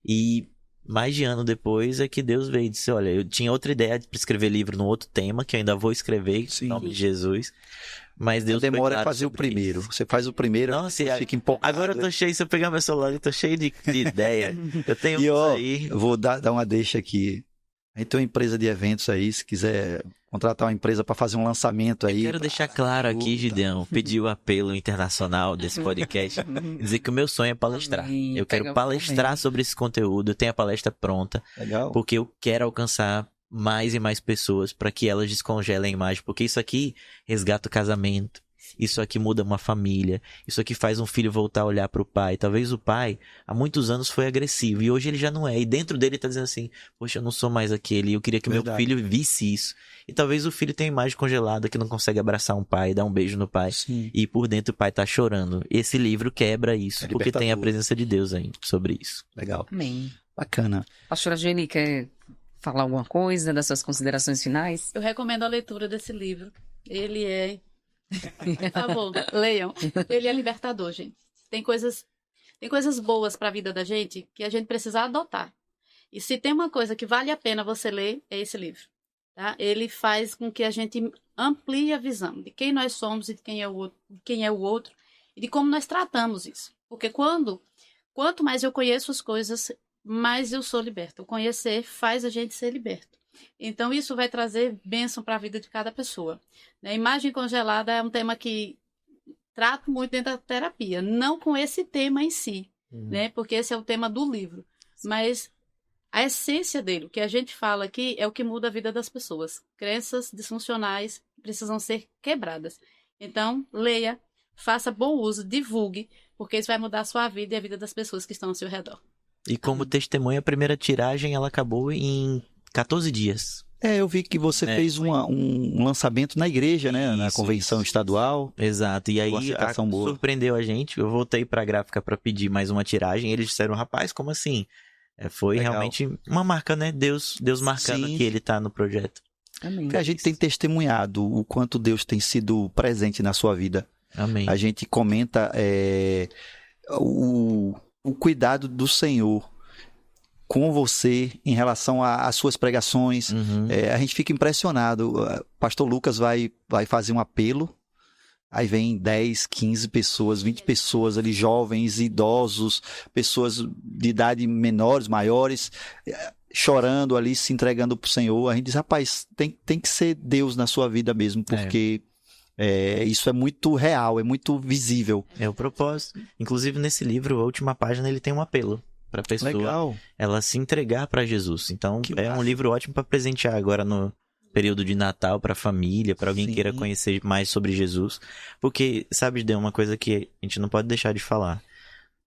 S3: E mais de ano depois é que Deus veio e disse, olha, eu tinha outra ideia de escrever livro num outro tema, que eu ainda vou escrever, em nome de Jesus. Mas Deus
S1: Demora
S3: foi claro
S1: a fazer o
S3: sobre
S1: primeiro.
S3: isso.
S1: Você faz o primeiro,
S3: Nossa,
S1: fica empolgado.
S3: agora eu tô cheio, se eu pegar meu celular, eu tô cheio de ideia. Eu tenho
S1: E
S3: uns
S1: ó,
S3: aí.
S1: eu vou dar uma deixa aqui. A gente tem uma empresa de eventos aí, se quiser contratar uma empresa para fazer um lançamento aí.
S3: Quero deixar claro aqui, Gideão, pedir o apelo internacional desse podcast, dizer que o meu sonho é palestrar.
S2: Amém.
S3: Eu quero
S2: Pega-
S3: palestrar
S2: amém.
S3: sobre esse conteúdo, eu tenho a palestra pronta,
S1: Legal.
S3: porque eu quero alcançar mais e mais pessoas para que elas descongelem a imagem, porque isso aqui resgata o casamento. Isso aqui muda uma família. Isso aqui faz um filho voltar a olhar para o pai. Talvez o pai, há muitos anos, foi agressivo. E hoje ele já não é. E dentro dele ele tá dizendo assim, poxa, eu não sou mais aquele. Eu queria que meu
S1: Verdade.
S3: filho visse isso. E talvez o filho tenha a imagem congelada, que não consegue abraçar um pai, dar um beijo no pai.
S1: Sim.
S3: E por dentro o pai tá chorando. Esse livro quebra isso.
S1: É
S3: porque tem a
S1: libertador.
S3: presença de Deus aí sobre isso.
S1: Legal.
S2: Amém.
S1: Bacana.
S2: Pastora Geli, quer falar alguma coisa das suas considerações finais?
S4: Eu recomendo a leitura desse livro. Ele é... Por favor, leiam. Ele é libertador, gente. Tem coisas Tem coisas boas para a vida da gente que a gente precisa adotar. E se tem uma coisa que vale a pena você ler, é esse livro. Tá? Ele faz com que a gente amplie a visão de quem nós somos e de quem é o outro e de como nós tratamos isso. Porque quanto mais eu conheço as coisas, mais eu sou liberto. O conhecer faz a gente ser liberto. Então, isso vai trazer bênção para a vida de cada pessoa. A imagem congelada é um tema que trato muito dentro da terapia. Não com esse tema em si, né? Porque esse é o tema do livro. Mas a essência dele, o que a gente fala aqui, é o que muda a vida das pessoas. Crenças disfuncionais precisam ser quebradas. Então, leia, faça bom uso, divulgue, porque isso vai mudar a sua vida e a vida das pessoas que estão ao seu redor.
S3: E como testemunha, a primeira tiragem, ela acabou em 14 dias.
S1: Eu vi que você fez um lançamento na igreja, né? Na convenção estadual.
S3: Exato. E aí surpreendeu a gente. Eu voltei pra gráfica para pedir mais uma tiragem. Eles disseram, rapaz, como assim? Foi legal. Realmente uma marca, né? Deus marcando que ele tá no projeto.
S1: Amém. A gente tem testemunhado o quanto Deus tem sido presente na sua vida.
S3: Amém.
S1: A gente comenta o cuidado do Senhor com você em relação às suas pregações. A gente fica impressionado. Pastor Lucas vai fazer um apelo, aí vem 10, 15 pessoas, 20 pessoas ali, jovens, idosos, pessoas de idade menores, maiores, chorando ali, se entregando para o Senhor. A gente diz, rapaz, tem que ser Deus na sua vida mesmo, porque isso é muito real, é muito visível.
S3: É o propósito. Inclusive, nesse livro, a última página, ele tem um apelo para a pessoa ela se entregar para Jesus. Então, um livro ótimo para presentear agora no período de Natal, para a família, para alguém que queira conhecer mais sobre Jesus. Porque, sabe, Deus, uma coisa que a gente não pode deixar de falar.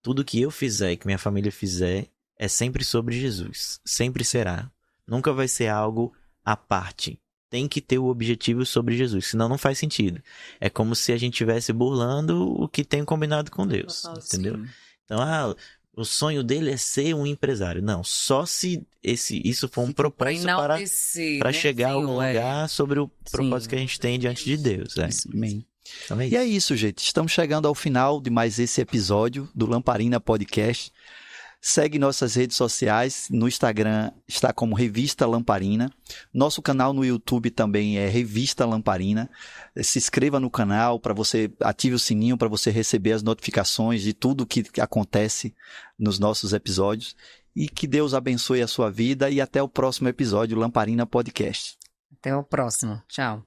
S3: Tudo que eu fizer, que minha família fizer, é sempre sobre Jesus. Sempre será. Nunca vai ser algo à parte. Tem que ter o objetivo sobre Jesus, senão não faz sentido. É como se a gente estivesse burlando o que tem combinado com Deus, entendeu? Sim. Então, o sonho dele é ser um empresário. Não, só se isso for um propósito para chegar a algum lugar sobre o propósito que a gente tem diante de Deus.
S1: Amém. Então e é isso, gente. Estamos chegando ao final de mais esse episódio do Lamparina Podcast. Segue nossas redes sociais. No Instagram está como Revista Lamparina. Nosso canal no YouTube também é Revista Lamparina. Se inscreva no canal, ative o sininho para você receber as notificações de tudo que acontece nos nossos episódios. E que Deus abençoe a sua vida e até o próximo episódio Lamparina Podcast.
S2: Até o próximo. Tchau.